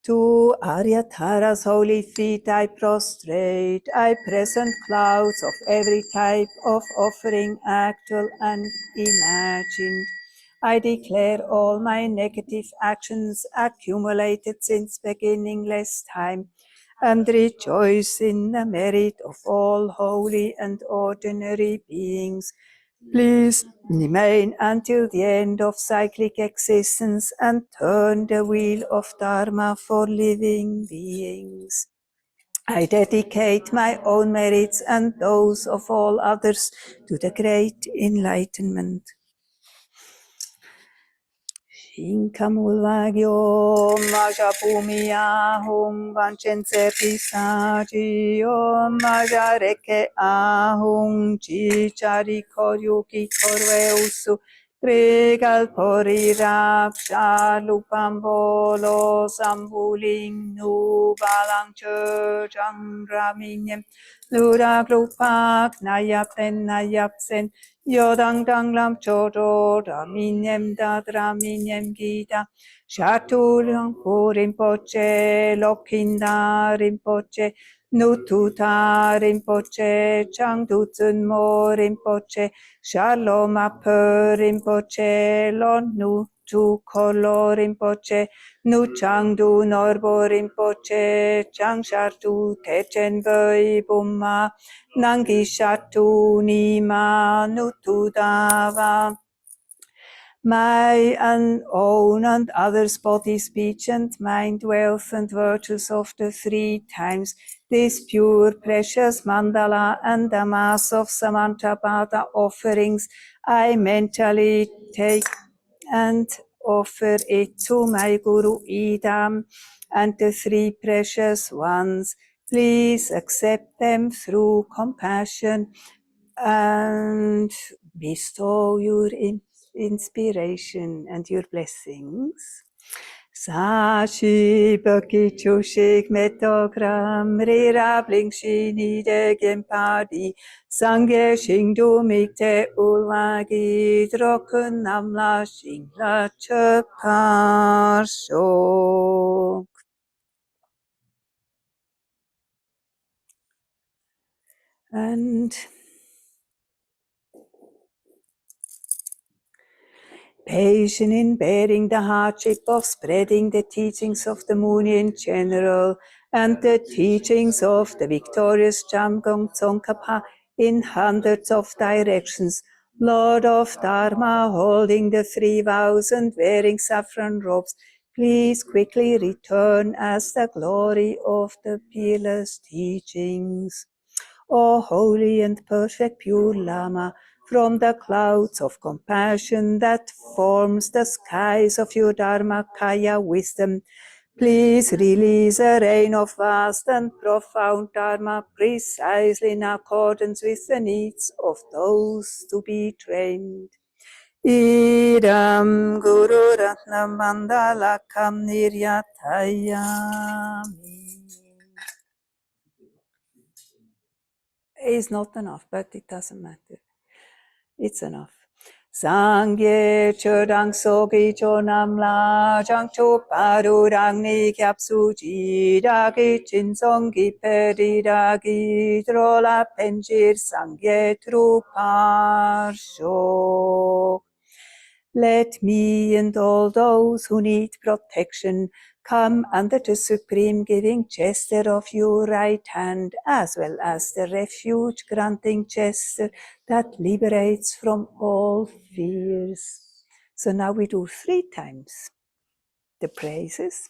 B: To Aryatara's holy feet I prostrate, I present clouds of every type of offering, actual and imagined. I declare all my negative actions accumulated since beginningless time, and rejoice in the merit of all holy and ordinary beings. Please remain until the end of cyclic existence and turn the wheel of Dharma for living beings. I dedicate my own merits and those of all others to the great enlightenment. Shinkamulvagyo Majapumiya Hum Vanchenserti Saji Om Majareke Ahum Chichari Koryuki Korveusu Trigal Pori Rapsha Lupambolo Sambuling Nu Balang Churchang Raminem Lura Glupak Nayapsen Yodang dang lam chodo raminem da raminem gita shatulang rimpoche lokinda rimpoche nututa rimpoche changdutsun mo rimpoche shalom aper rimpoche lon nu tu kolo rimpoche nu changdu norbo rimpoche chang shartu techen boi bumma Nangi Shatu Nima Nutudava. My own and others' body, speech and mind, wealth and virtues of the 3 times, this pure, precious mandala and the mass of Samantabhata offerings, I mentally take and offer it to my Guru Idam and the three precious ones. Please accept them through compassion and bestow your inspiration and your blessings. Sashi baki chushik metogram rirabling shini degen padi sangye shingdu mikte ulwagi drokun namla shingla chöparsho. And patient in bearing the hardship of spreading the teachings of the moon in general and the teachings of the victorious Jamgong Tsongkhapa in hundreds of directions. Lord of Dharma, holding the three vows and wearing saffron robes, please quickly return as the glory of the peerless teachings. O holy and perfect pure Lama, from the clouds of compassion that forms the skies of your Dharmakaya wisdom, please release a rain of vast and profound Dharma precisely in accordance with the needs of those to be trained. Idam Guru Ratnam Mandalakam Niryatayami. Is not enough, but it doesn't matter. It's enough. Sangye chodang sogi chonam la jang cho paru rang ni kyap su ji dagi chin songi peri dagi drola penjir sangye trupar sho. Let me and all those who need protection come under the supreme giving gesture of your right hand, as well as the refuge granting gesture that liberates from all fears. So now we do 3 times the praises.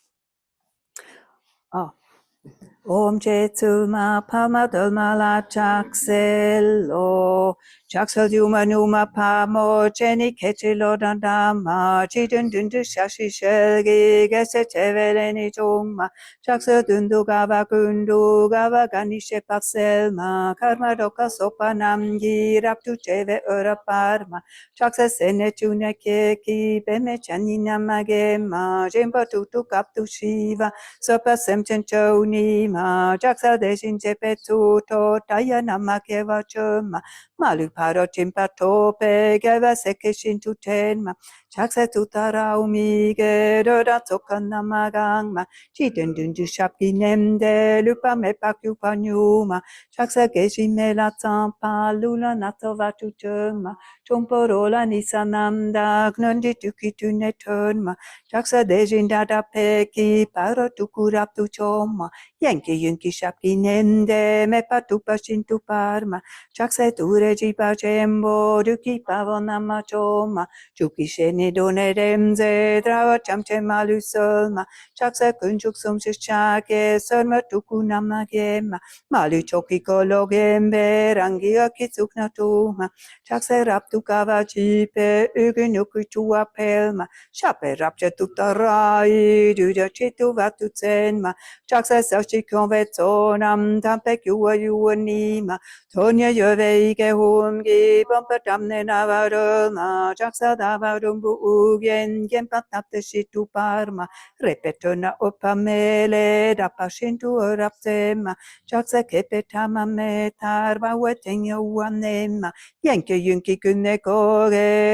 B: Om Jetsulma Pamadulma La Chakselo Chaksel Duma Numa Pamo Jenny Ketchilo Dandama Chidun Dundu Shashi Shelgi Gese Cheveleni Chongma Chaksel Dundu Gava Kundu Gava Ganishe Pakselma Karma Doka Sopa Namgi Raptu Cheve Ura Parma Chaksel Sene Chune Keki Beme Chanina Magema Jimba Tutu Kaptu Shiva Sopa Semchen Choni Ma Jaksa Deshin Jepetu To Dayana Makeva Choma Malu Paro Chimpa Tope Geva Sekeshin to Tenma Jaksa Tutara Umige Doda Tokana Magangma Chiden Dundu Shapki Nemde Lupa Mepaku Panyuma Jaksa Geshin Mela Tampa Lula Natova Tutuma Chomporola Nisananda Gnundi Tuki Tuneturnma Jaksa Deshin Dada Peki Paro Tukurap tu Choma Yankee Yunki Shapki Nende Mepa Tupashin tu Parma Jaksa Tureji Pachembo Duki Pavonama Choma Chuki Sheni Done Remze Drava Chamche Malu Solma Jaksa Kunchuk Sumshake Solma Tukunama Gema Malu Choki Kologembe Rangia Kitsukna Tuma Jaksa Raptu Kavachipe Ugunuku Tua Pelma Shape Rapcha Tutarai Duda Chitu Vatu Tsenma Jaksa Sashi Konvetsonam Tampek Yuanima Tonya Yovege Humgi Bumpa Damne Navaroma Jaksa Davarumbu Ugen Gempatapte Shitu Parma Repetona Opamele Dapashintu Rapsema Jaksa Kepetama Metarba Wetenya Wanema Yanke Yunki Kuneko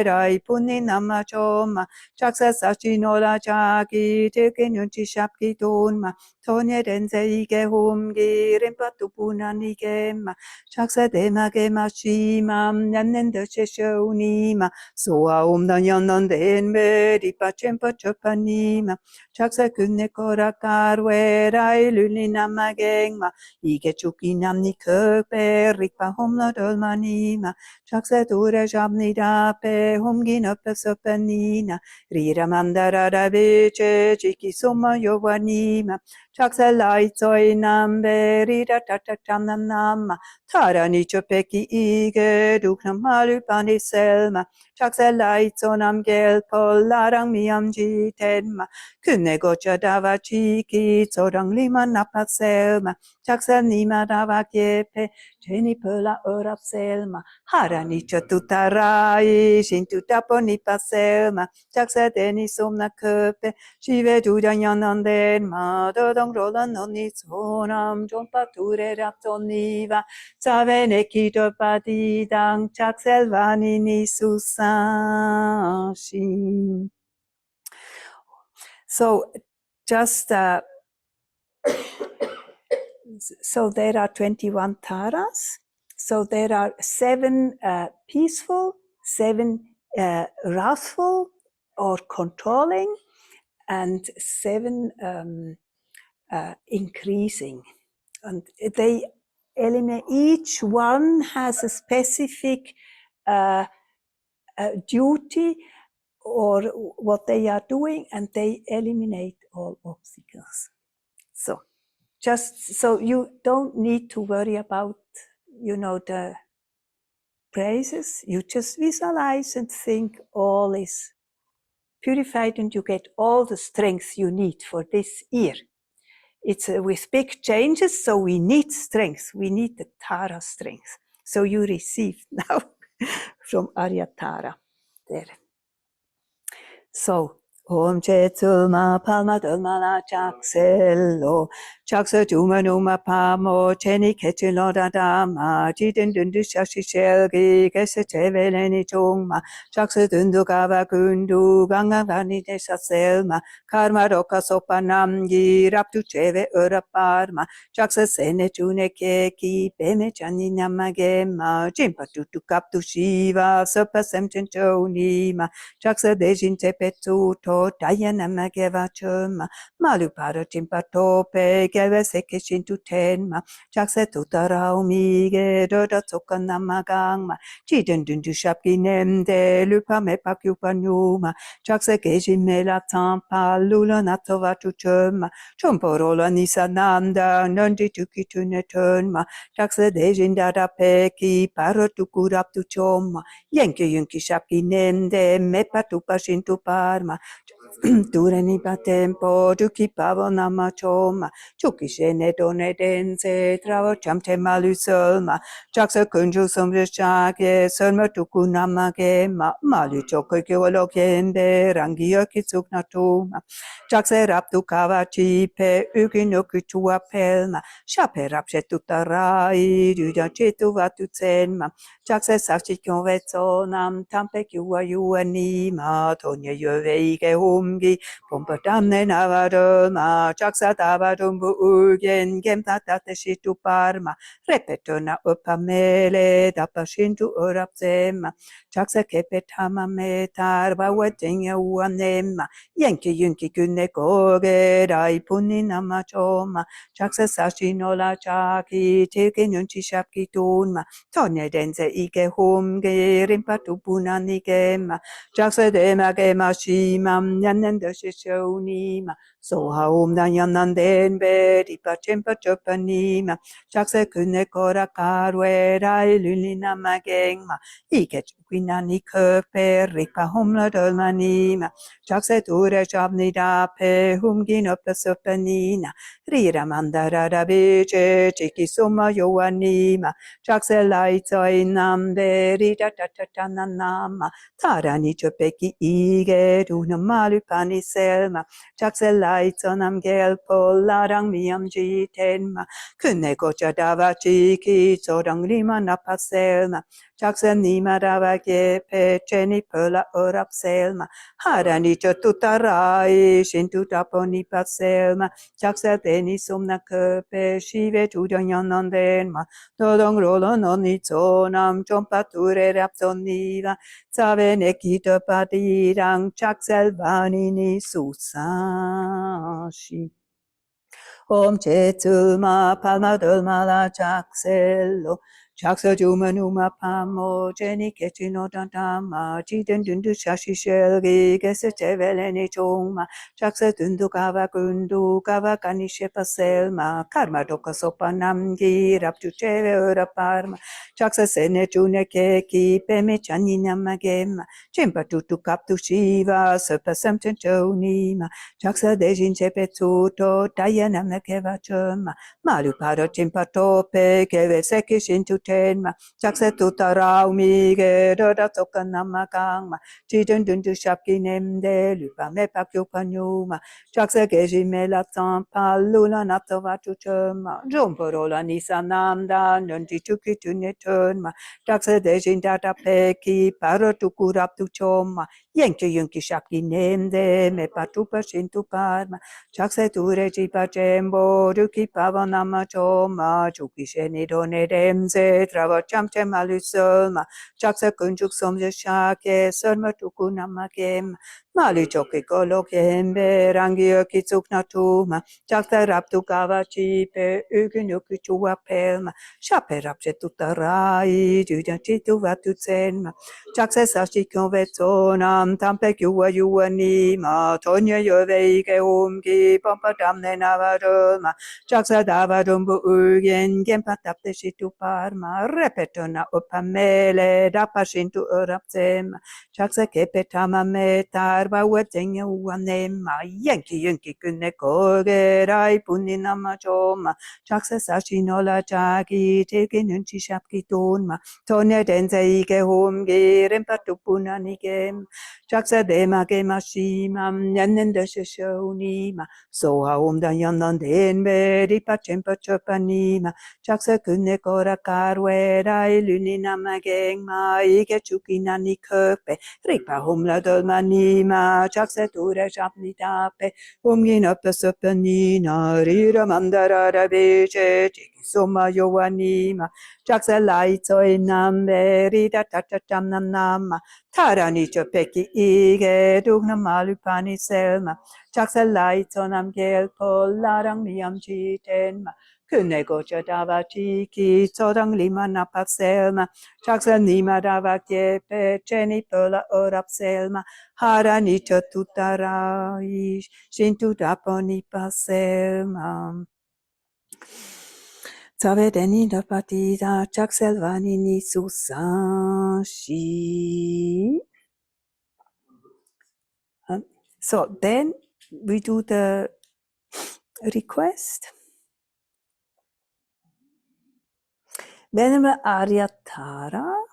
B: Rai Puninama Choma Jaksa Sashi Nola Jaki Tekin Yunchi Shapki Tonma Tonya Denze Ige Humgi Rimpatu Punani Gema Jaksa Dema Gema Shima Nanenda Sheshonima Soa Nanyanan Denme Ripa Chempa Chopanima Jaksa Kunekora Karwe Rai Lulina Magengma Ige Chuki Namni Köpe Ripa Homla Dolmanima Jaksa Ture Jabni Dape Humgina Pesopanina Rira Mandara Vice Chiki Soma Yovanima Jaksa Lai Soinam Berida Tatatanam Tarani Chopeki Ige Duknam Malupani Selma Chakselaitsonam Gel Polarang Miam Jitenma Kunne Gocha Dava Chiki Sodang Lima Napa Selma Chaksel Nima Dava Kiepe Jenny Pula Urap Selma Harani Chatutarai Shintu Taponi Paselma Chaksel Deni Somna Köpe Shive Judayananden Madodong Rolan Noni Sonam Jompa Ture Raptoniva Savene Kito Padidang Chakselvani Nisusashi. So just so there are 21 taras. So there are 7 peaceful, 7 wrathful or controlling, and 7 increasing. And they eliminate, each one has a specific duty or what they are doing, and they eliminate all obstacles. So just so you don't need to worry about, the praises. You just visualize and think all is purified and you get all the strength you need for this year. It's with big changes, so we need strength. We need the Tara strength. So you receive now from Arya Tara there. So, Om Chetulma Palma Dulmala Chaksello Chaksa Tumanuma Pamo Cheni Ketchilo Dama Jiden Dundu Shashi Shelgi Kesa Cheveleni Chongma Chaksa Dundu Gava Kundu Ganga Vani Desha Selma Karma Roka Sopanamgi Raptu Cheve Uraparma Chaksa Sene Chune Keki Peme Chanina Magema Jimpa Tutu Kaptu Shiva Sopa Semchen Chonima Chaksa Dejin Tepetu Dayana Mageva Chuma Malupara Chimpatope Geva Sekishintu Tenma Chaksa Tutarao Mige Doda Tokanamagangma Chiden Dundu Shapki Nemde Lupa Mepakupanuma Chaksa Geji Mela Tampa Lula Natova Chuma Chumporola Nisananda Nundi Tuki Tunetunma Chaksa Dejin Dada Peki Parotukurap tu Choma Yenki Yunki Shapki Nemde Mepatupa Shintu Parma Dureni Patempo Duki Pavonama Choma Chuki Shene Done Dense Travo Chamte Malusolma Chaksa Kunju Somrishake Solma Tukunamage Malu Choko Kiolokembe Rangia Kitsuknatuma Chaksa Raptu Kavachi Pe Uginoku Tua Pelma Shape Rapshetutarai Duda Chetu Vatutsenma Chaksa Sachi Konvetsonam Tampe Kua Yuanima Tonya Yovege Humgi Pompatamne Navadoma Chaksa Tavadumbu Urgen Gemtatate Shitu Parma Repetona Upamele Dapashintu Urapsema Chaksa Kepetama Metar Bawetenya Uanema Yenki Yunki Kune Koge Rai Punina Machoma Chaksa Sashi Nola Chaki Tilkin Yunchi Shapki Tunma Tonya Denze Ike Humge Rimpatu Punanigema Chaksa Dema Gema Shimam Yananda Shishonima Soha Danyananden Bedi Pachimpa Chopanima Chaksa Kune Kora Karwe Rai Lulina Magengma Ike Quinani Köpe Ripa Humla Dolmanima Chaksa Ture Shabnida Pe Humgin Opasopanina Rira Mandara Rabiche Chiki Soma Yoanima Chaksa Laitoi Nambe Rita Tatatanama Tarani Chopeki Ige Dunamalu Pani Selma Chaksa Laitsonam Gel Polarang Miam Jitenma Kune Gocha Dava Chiki Sodang Lima Napa Selma Chaksa Nima Dava Gepe Cheni Pula Urap Selma Harani Chatutarai Shintu Taponi Selma Chaksa Deni Somna Köpe Shive Judayanandenma Todong Rolan Onitsonam Chompature Rapsoniva Savene Kita Padirang Chakselvani Nisusashi Om Chetulma Palma Dulmala Chaksello Chaksa Juma Numa Pamo, Jenny Ketino Dantama, Chitin Dundu Shashi Shelgi, Gesete Veleni Choma, Chaksa Dundu Kava Kundu, Kava Kanishepa Selma, Karma Doka Sopanamgi, Raptu Cheve Ura Parma, Chaksa Sene June Keki, Peme Chanina Magema, Chimpa Tutu Kaptu Shiva, Serpa Samten Chonima, Chaksa Dejin Chepetuto, Diana Mekeva Choma, Malu Paro Chimpa Tope, Keve Seki Shintu Tenma, Chaksa Tutarau Mige, Doda Toka Namakangma, Chidun Dundu Shapki Nemde, Lupa Mepa Kyupanuma, Chaksa Geji Mela Tampa, Lula Natova Tuchema, Jomporola Nisananda, Nundi Tuki Tunetuma, Chaksa Dejin Data Peki, Paro Tukurap Tuchoma, Yankee Yunki Shapki Nemde, Mepa Tupa Shintu Parma, Chaksa Ture Jipa Jembo, Duki Pavanama Choma, Chuki Sheni Done Demze, Trava Chamte Malusolma, Chaksa Kunjuk Somja Shake, Surma Tukunamakem, Mali Choki Kolo Kembe, Rangi Kitsuk Natuma, Chaksa Raptu Kava Chipe, Ugunuki Chua Pelma, Shape Rapche Tutarai, Jujan Chitu Vatutsenma, Chaksa Sashi Konvetonam, Tampe Yua Nima, Tonya Yovege Umgi, Pompa Damne Navaroma, Chaksa Davadumbu Ugen, Gempa Tapte Shitu Parma, Repetona Upamele, Dapashintu Urapsem, Chaksa Kepetama Metar, Bawetenya Uanema, Yankee Yunki Kunekoge, Rai Puninama Choma, Chaksa Sashinola Chaki, Taking Unchi Shapki Tonma, Tonya Denseike Humgi, Rempatupuna Nigem, Chaksa Dema Gemashimam, Yanenda Shonima, Soha Dayanan Denbe, Ripa Chempa Chopanima, Chaksa Kunekora Karwera, Lunina Magengma, Ike Chukinani Köpe, Ripa Humla Dolmanima, Chaksa Ture Shapnitape, Umgin Upasupanina, Rira Mandara Rabeche, Soma Yoanima, Chaksa Laito Nambe, Rida Tacham Nama, Tarani Chopeki Ige, Dugna Malupani Selma, Chaksa Laito Nam Gelpo, Larang Miam Chitenma, Kunego Chadava Chiki, Todang Lima Napat Selma, Chaksa Nima Dava Kepe, Cheni Pola Orap Selma, Harani Chotutarai, Shintu Daponi Paselma. Savedeni da partita, Chakselvani ni Susashi. So then we do the request. Venerable Aryatara,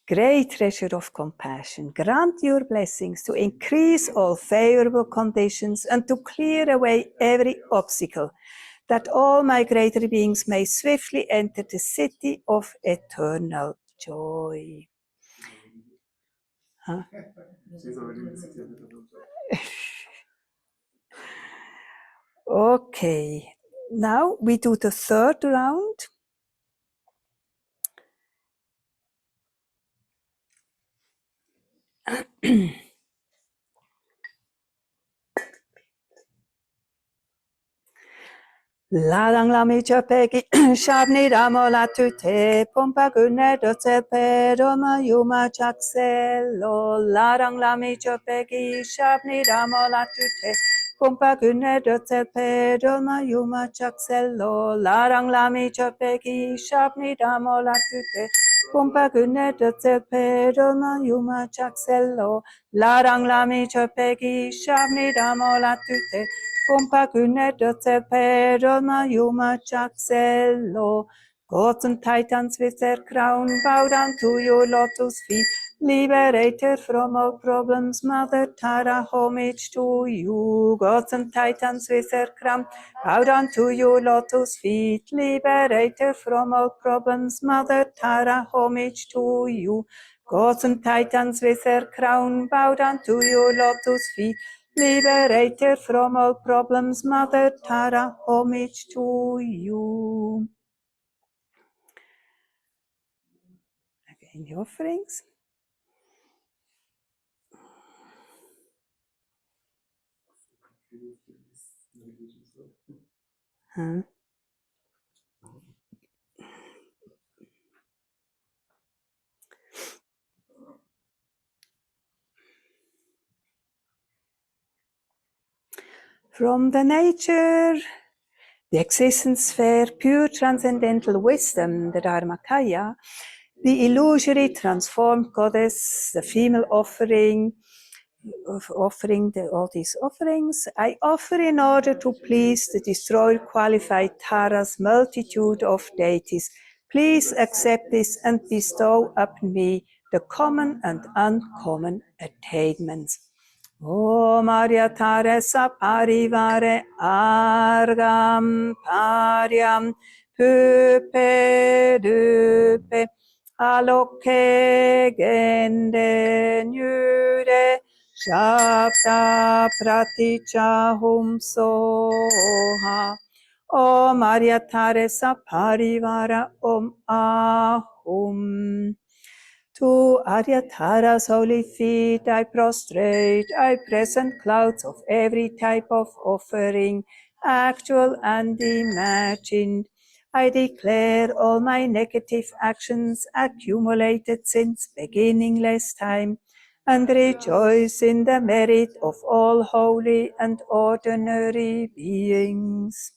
B: great treasure of compassion, grant your blessings to increase all favorable conditions and to clear away every obstacle, that all migratory beings may swiftly enter the city of eternal joy. Huh?
A: She's already in the city of eternal joy.
B: Okay, now we do the third round. Larang lami chapeki shabni ramola tute pompa gune dote peroma yuma chakselo. Larang lami chapeki shabni ramola tute pompa gune dote peroma yuma chakselo. Larang lami chapeki shabni ramola tute pompa gune dote peroma yuma chakselo. Larang lami chapeki shabni ramola tute Pompa Gunedotze Peroma Yuma Chakselo. Gods and titans with their crown bow down to your lotus feet. Liberator from all problems, Mother Tara, homage to you. Gods and titans with their crown bow down to your lotus feet. Liberator from all problems, Mother Tara, homage to you. Gods and titans with their crown bow down to your lotus feet. Liberator from all problems, Mother Tara, homage to you. Again, the offerings. Huh? From the nature, the existence sphere, pure transcendental wisdom, the Dharmakaya, the illusory transformed goddess, the female offering, all these offerings, I offer in order to please the destroyed qualified Tara's multitude of deities. Please accept this and bestow upon me the common and uncommon attainments. Om Aryatare Saparivare Argam Paryam Pupe Dupe Aloke Gende Nyure Shabda Pratichahum Soha Om Aryatare Saparivara Om Ahum. To Aryatara's holy feet I prostrate, I present clouds of every type of offering, actual and imagined. I declare all my negative actions accumulated since beginningless time, and rejoice in the merit of all holy and ordinary beings.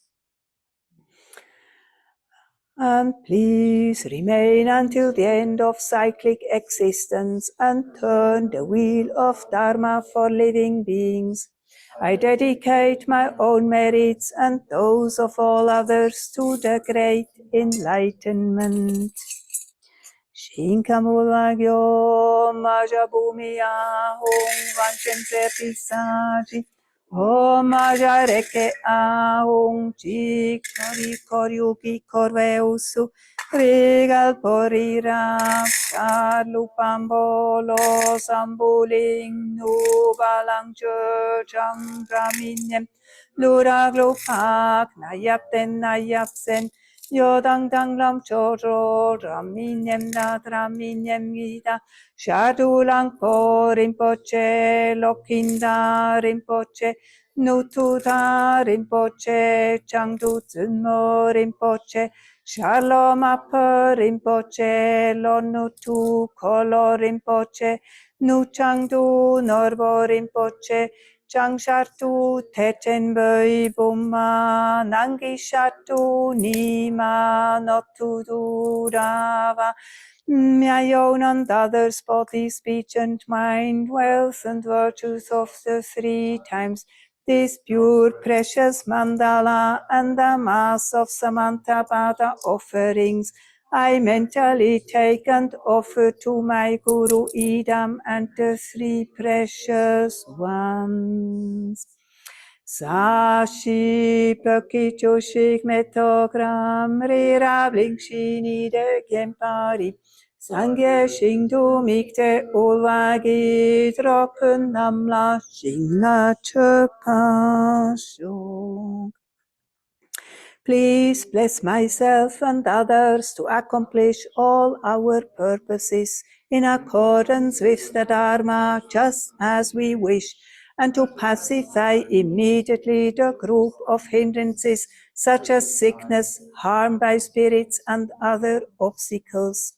B: And please remain until the end of cyclic existence and turn the wheel of Dharma for living beings. I dedicate my own merits and those of all others to the great enlightenment. Shinkamulagyo Majabhumiya Hong Vanchente Pisaji Om Majareke Ahong Chik Kori Koryuki Korveusu Rigal Porira Karlupambolo Sambuling Nubalang Churchang Brahminyam Luraglupak Nayapten Nayapsen Yodang dang lam choro raminyam na raminyam gita shadulang po rinpoche lokinda rinpoche nutuda rinpoche changdu tsunmo rinpoche shalom apa rinpoche lonutu kolo rinpoche nu changdu norbo rinpoche Changshartu Techenbei Bumma Nangishatu Nima Notudurava my own and others' body, speech and mind, wealth and virtues of the three times, this pure precious mandala and the mass of Samantabhadra offerings, I mentally take and offer to my Guru Idam and the three precious ones. Sashi Pakicho Shik Metogram Rirabling Shini de Kempari Sangye Shingdu Mikte Ulvagi Droppen Namla Shingla Chöpasho. Please bless myself and others to accomplish all our purposes in accordance with the Dharma, just as we wish, and to pacify immediately the group of hindrances such as sickness, harm by spirits, and other obstacles.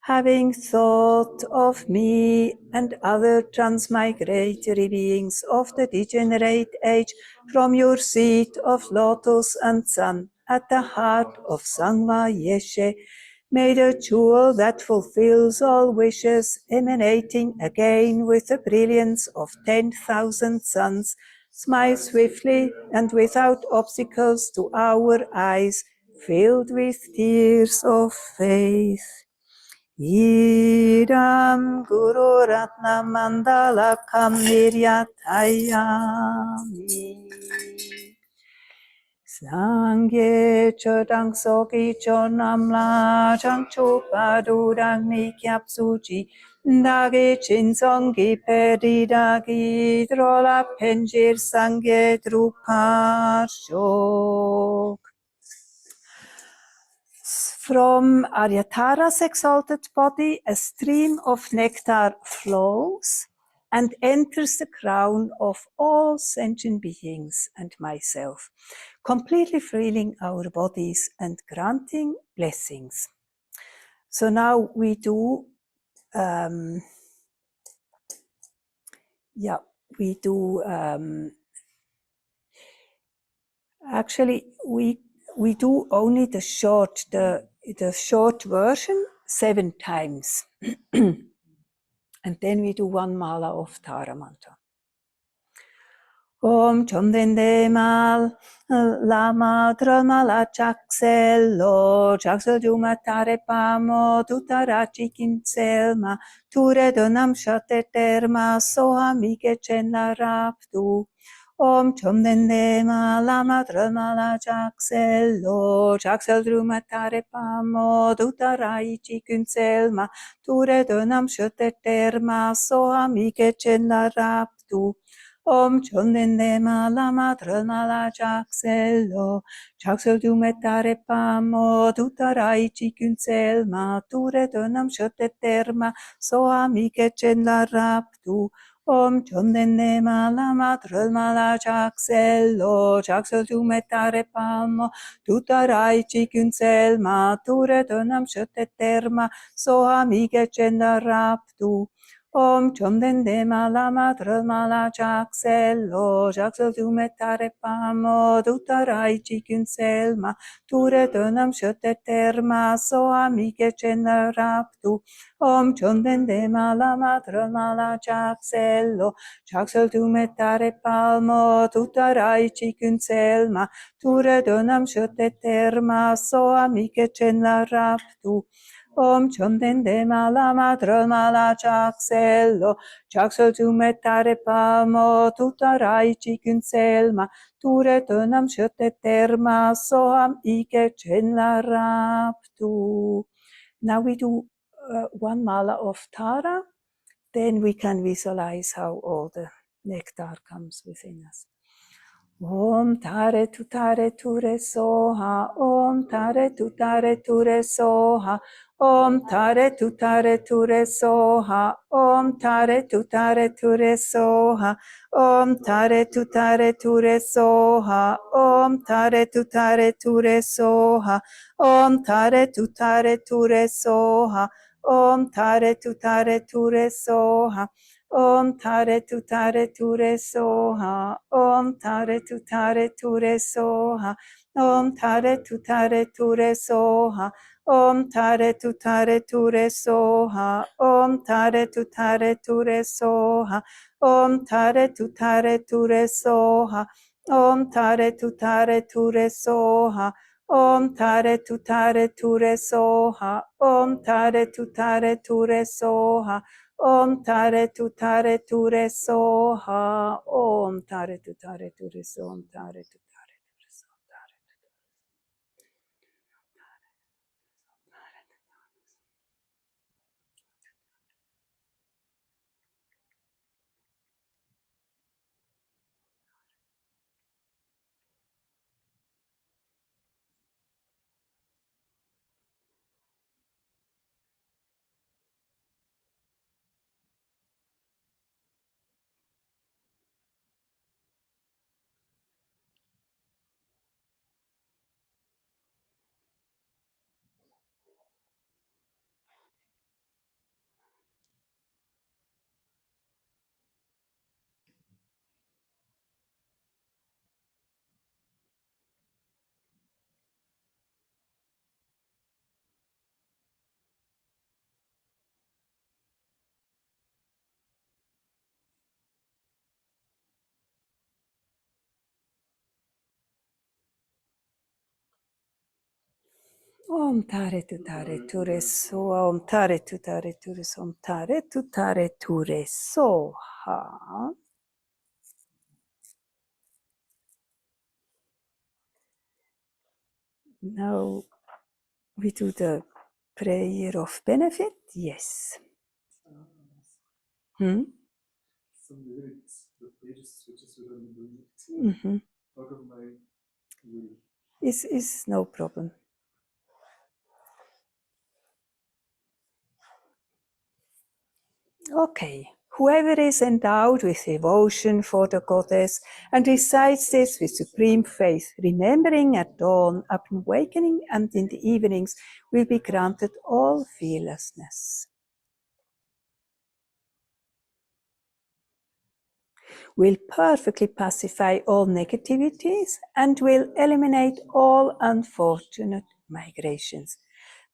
B: Having thought of me and other transmigratory beings of the degenerate age from your seat of lotus and sun at the heart of Sangma Yeshe, may the jewel that fulfills all wishes, emanating again with the brilliance of 10,000 suns, smile swiftly and without obstacles to our eyes, filled with tears of faith. Idam Guru Ratna Mandala Kamiriyatayami. Sangye Chodang Soki Chonamla Chang Chupa Dudang Nikyap Suji Dagi Chinsongi Pedi Dagi Drola Penjir Sangye Drupashok. From Aryatara's exalted body, a stream of nectar flows, and enters the crown of all sentient beings and myself, completely freeing our bodies and granting blessings. So now we do, actually we do only the short version 7 times. And then we do 1 mala of Tara mantra. Om Chomdende Mal Lama Tromala Chaxello Chaxel Jumatare Pamo Tutarachi Kinselma Ture Donam Shate Terma Soha Mike Chenla Raptu Om Chomdende Mal Lama Tromala Chaxello Chaxel Jumatare Pamo Tutarachi Kinselma Ture Donam Shate Terma Soha Mike Chenla Raptu Om Chondende Malama Tralmala Chaxello Chaxel Dumetare Pamo Tutarai Chicuncel Mature Donam Shoteterma Soa Mike Chenla Raptu Om Chondende Malama Tralmala Chaxello Chaxel Dumetare Pamo Tutarai Chicuncel Mature Donam Shoteterma Soa Mike Chenla Raptu Om Chomdende Malama Tralmala Chaxello Chaxel Dumetare Pamo Dutarai Chikunselma Ture Donam Shoteterma Soa Mike Chenla Raptu Om Chomdende Malama Tralmala Chaxello Chaxel Dumetare Pamo Dutarai Chikunselma Ture Donam Shoteterma Soa Mike Chenla Raptu Om Chomdende Malama Tralmala Chaxello Chaxel Dumetare Pamo Tutarai Chikunselma Ture Donam Shoteterma Soam Ike Chenla Raptu. Now we do 1 mala of Tara, then we can visualize how all the nectar comes within us. Om Tare Tutare Ture Soha, Om Tare Tutare Ture Soha, Om Tare Tutare Ture Soha, Om Tare Tutare Ture Soha, Om Tare Tutare Ture Soha, Om Tare Tutare Ture Soha, Om Tare Tutare Ture Soha, Om Tare Tutare Ture Soha, Om Tare Tutare Ture Soha, Om Tare Tutare Ture Soha, Om Tare Tutare Ture Soha, Om Tare Tutare Ture Soha, Om Tare Tutare Ture Soha, Om Tare Tutare Ture Soha, Om Tare Tutare Ture Soha, Om Tare Tutare Ture Soha, Om Tare Tutare Ture Soha, Om Tare Tutare Ture Soha, Om Tare Tutare Ture Soha, Om Tare Tutare Ture Soha. Om Tare Tutare Ture Soha, Om Tare Tutare Ture Soha, Om Tare Tutare Ture Soha. Now we do the prayer of benefit. Yes. Hmm?
A: Some lyrics, the pages switches within the lyrics.
B: Mm-hmm.
A: Out of my will.
B: Is no problem. Okay, Whoever is endowed with devotion for the goddess and recites this with supreme faith, remembering at dawn, upon awakening and in the evenings, will be granted all fearlessness. Will perfectly pacify all negativities and will eliminate all unfortunate migrations.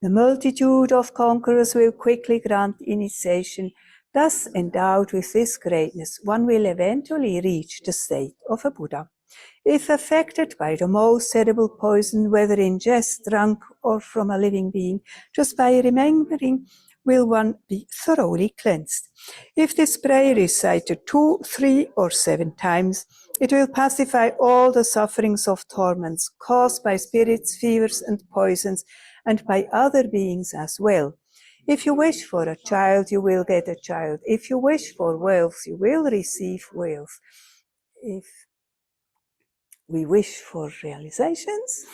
B: The multitude of conquerors will quickly grant initiation. Thus endowed with this greatness, one will eventually reach the state of a Buddha. If affected by the most terrible poison, whether in jest, drunk, or from a living being, just by remembering will one be thoroughly cleansed. If this prayer is recited 2, 3, or 7 times, it will pacify all the sufferings of torments caused by spirits, fevers, and poisons, and by other beings as well. If you wish for a child, you will get a child. If you wish for wealth, you will receive wealth. If we wish for realizations,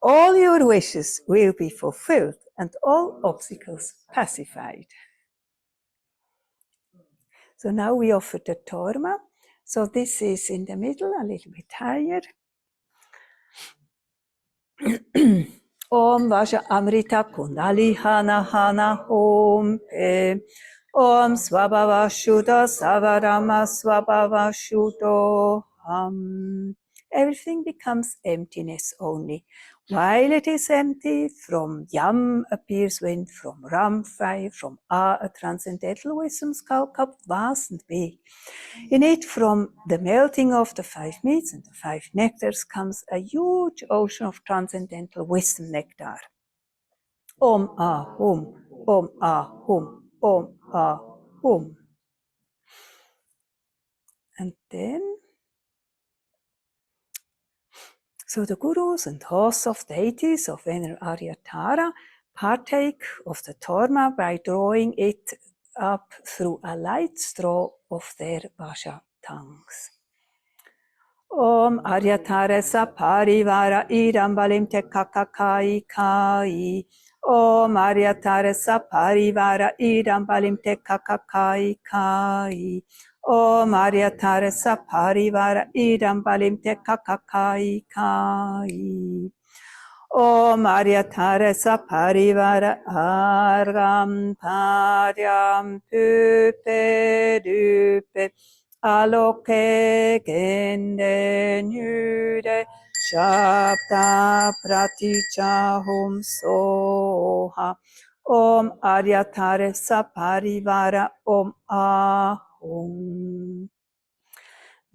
B: all your wishes will be fulfilled and all obstacles pacified. So now we offer the Torma. So this is in the middle, a little bit higher. Om Vaja Amrita Kundali Hana Hana Om Pe Om Swabhava Shuddha Savarama Swabhava Shuddho Ham. Everything becomes emptiness only. While it is empty, from Yam appears wind, from Ram fire, from A transcendental wisdom skull cup vast and big. In it, from the melting of the 5 meats and the 5 nectars, comes a huge ocean of transcendental wisdom nectar. Om Ahum, Om Ahum, Om Ahum. And then, so the gurus and hosts of deities of Vener Aryatara partake of the Torma by drawing it up through a light straw of their Vaja tongues. Om Aryatara Saparivara Idambalim Te Kakakai Kai. Om Aryatara Saparivara Idambalim Te Kakakai Kai. Om Aryatara Saparivara Idambalim Te Kakakai Kai. Om Aryatara Saparivara Argam Padyam Pupe Dupe Aloke Gende Nude Shabda Pratichahum Soha Om Aryatara Saparivara Om Ahum.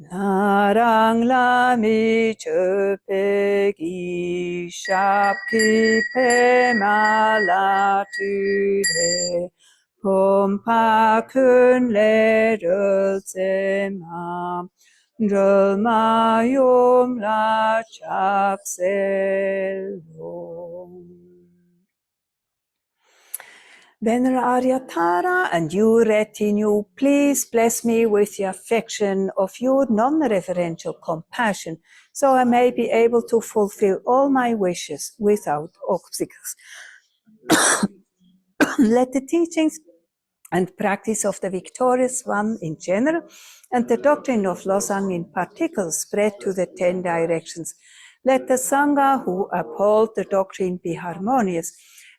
B: Narang lami chöpegi shapki pe malatude pompa kun le rölsema drölmayum la chapselom. Vener Aryatara and you retinue, please bless me with the affection of your non-referential compassion, so I may be able to fulfill all my wishes without obstacles. Let the teachings and practice of the victorious one in general, and the doctrine of Losang in particular, spread to the 10 directions. Let the Sangha who uphold the doctrine be harmonious,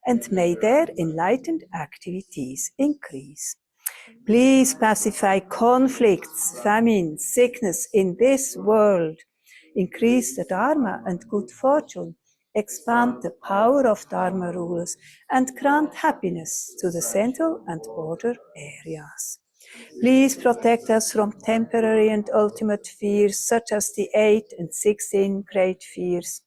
B: and may their enlightened activities increase. Please pacify conflicts, famine, sickness in this world. Increase the Dharma and good fortune. Expand the power of Dharma rulers and grant happiness to the central and border areas. Please protect us from temporary and ultimate fears, such as the 8 and 16 great fears.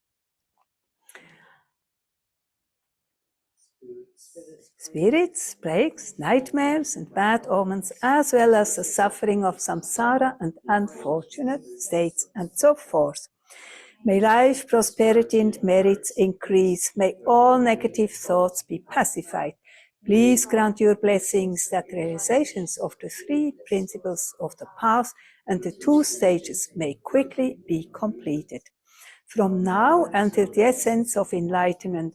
B: Spirits, plagues, nightmares, and bad omens, as well as the suffering of samsara and unfortunate states, and so forth. May life, prosperity, and merits increase. May all negative thoughts be pacified. Please grant your blessings that realizations of the 3 principles of the path and the 2 stages may quickly be completed. From now until the essence of enlightenment,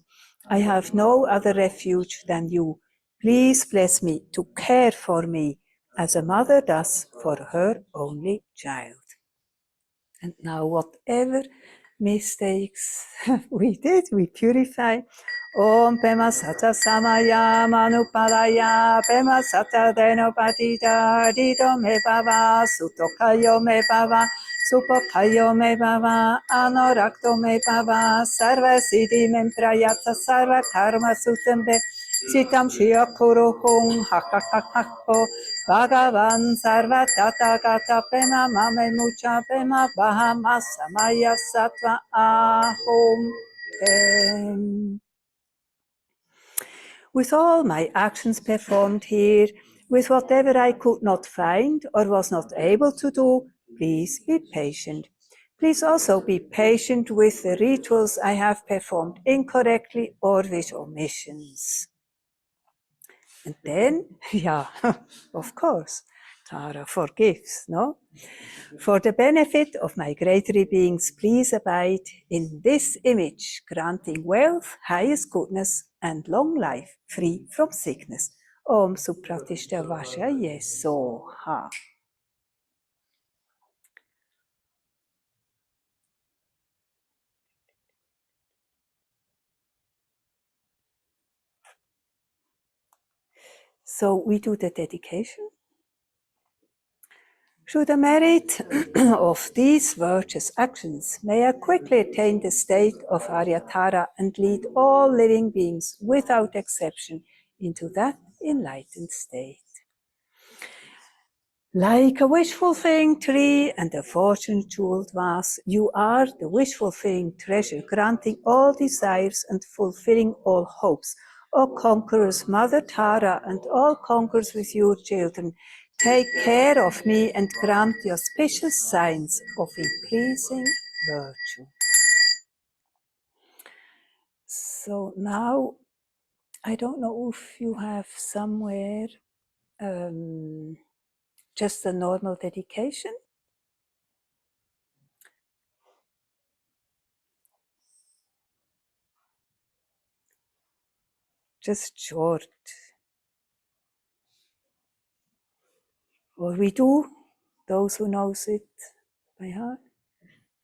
B: I have no other refuge than you. Please bless me to care for me, as a mother does for her only child. And now whatever mistakes we did, we purify. Om Pema Sata Samaya Manupalaya Pema Sata Denopatita Dito Me Bava Sutokayo Me Bava Supokayo Me Bava Anorakto Me Bava Sarva Siddhi Memprayata Sarva Karma Sutambe Sitam Shia Kuruhung Hakakakakpo Bhagavan Sarva Tata Gata Pema Mame Mucha Pema Bahama Samaya Sattva Ahom Pem. With all my actions performed here, with whatever I could not find or was not able to do, please be patient. Please also be patient with the rituals I have performed incorrectly or with omissions. And then, yeah, of course, Tara forgives, no? For the benefit of my greater beings, please abide in this image, granting wealth, highest goodness, and long life, free from sickness. Om Supratishta Vasha Yesoha. So we do the dedication. Through the merit of these virtuous actions, may I quickly attain the state of Aryatara and lead all living beings without exception into that enlightened state. Like a wish-fulfilling tree and a fortune-jeweled vase, you are the wish-fulfilling treasure, granting all desires and fulfilling all hopes. O conquerors, Mother Tara, and all conquerors with your children, take care of me and grant the auspicious signs of increasing virtue. So now, I don't know if you have somewhere just a normal dedication. Just short. Or we do, those who knows it by heart.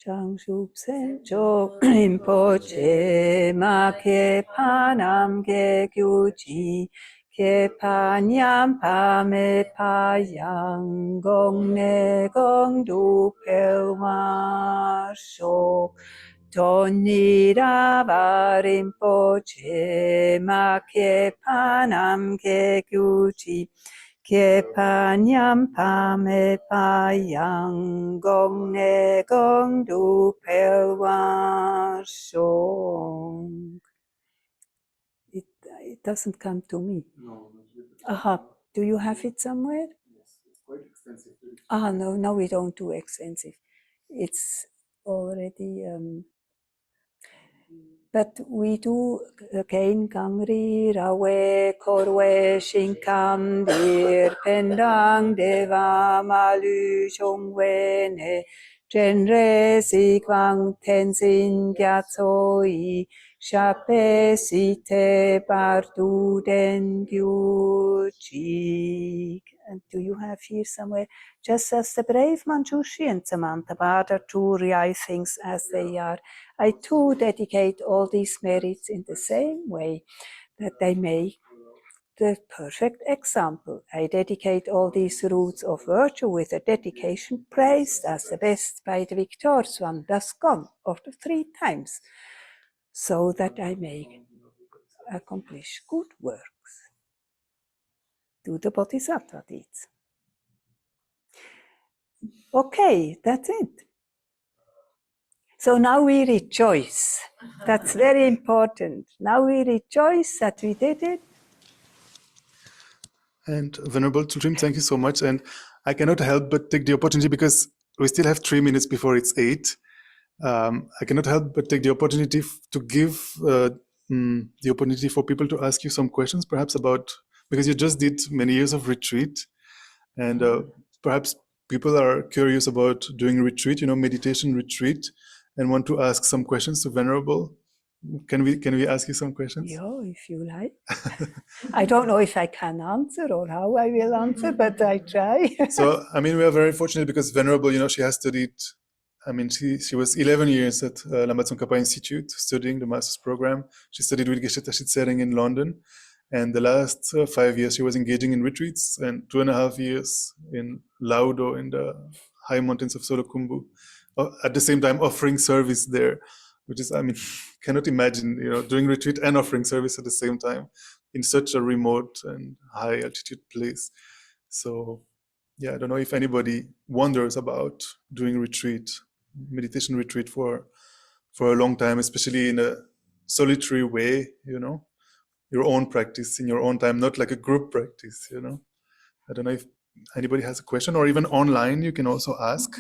B: Changshub Sencho Rinpoche Ma Ke Panam Ke Gyuji Ke Panyam Pa Me Pa Yang Gong Ne Gong Du Pel Ma Shok Toni Rava Rinpoche Ma Ke Panam Ke Gyuji Ke panyam pa me pa yang gong ne gong du pelwa shong. It doesn't come to me.
A: No,
B: Aha, do you have it somewhere?
A: Yes, it's quite extensive.
B: No, we don't do extensive. It's already... But we do again Gangri, Rawe, Korwe, Shinkam, Dir, Pendang, Deva, Malu, Chongwe, Ne, Chenrezig, Wang, Tenzin, Gyatsoyi, Shape, Site, Bardu, Den, Gyuchi. And do you have here somewhere? Just as the brave Manjushri and Samantha Bada do real things as they are, I too dedicate all these merits in the same way that they make the perfect example. I dedicate all these roots of virtue with a dedication praised as the best by the victors one thus gone of the 3 times, so that I may accomplish good works. Do the bodhisattva deeds. Okay, that's it. So now we rejoice. That's very important. Now we rejoice that we did it.
A: And Venerable Tsultrim, thank you so much. And I cannot help but take the opportunity, because we still have 3 minutes before it's 8. I cannot help but take the opportunity to give the opportunity for people to ask you some questions, perhaps about, because you just did many years of retreat, and perhaps people are curious about doing retreat, meditation retreat, and want to ask some questions to Venerable. Can we ask you some questions?
B: Yeah, if you like. I don't know if I can answer or how I will answer, but I try.
A: So, I mean, we are very fortunate because Venerable, she has studied, I mean, she was 11 years at Lama Tsongkhapa Institute studying the master's program. She studied with Geshe Tashit Sering in London. And the last 5 years, she was engaging in retreats, and 2.5 years in Laudo in the high mountains of Solokhumbu. At the same time, offering service there, which is, I mean, cannot imagine, doing retreat and offering service at the same time in such a remote and high altitude place. So, yeah, I don't know if anybody wonders about doing retreat, meditation retreat for a long time, especially in a solitary way, your own practice in your own time, not like a group practice, I don't know if anybody has a question, or even online, you can also ask.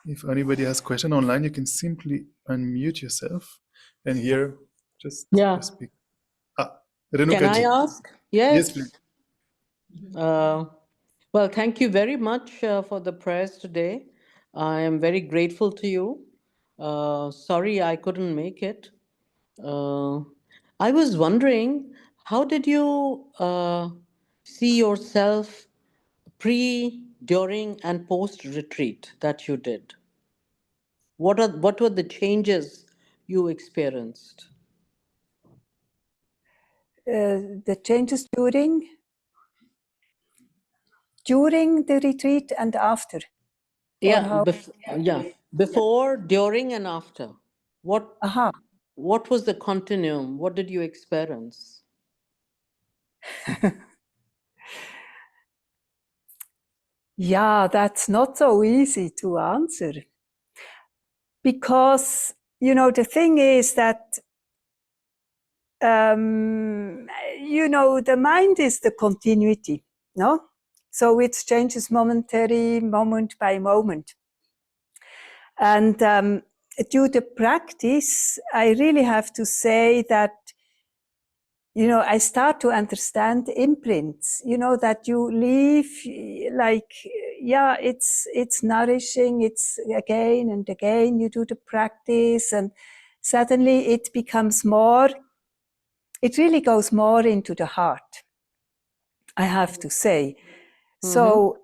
A: If anybody has a question online, you can simply unmute yourself and here just speak.
D: Can I ask?
A: Yes, please.
D: Well, thank you very much for the prayers today. I am very grateful to you. Sorry I couldn't make it. I was wondering, how did you see yourself pre, during, and post retreat that you did? What were the changes you experienced?
B: The changes during the retreat and after?
D: Yeah, before, during, and after. What was the continuum? What did you experience?
B: Yeah, that's not so easy to answer. Because, the thing is that, the mind is the continuity, no? So it changes momentary, moment by moment. And due to practice, I really have to say that, I start to understand imprints, that you leave, like, yeah, it's nourishing, it's again and again, you do the practice, and suddenly it becomes more, it really goes more into the heart, I have to say. So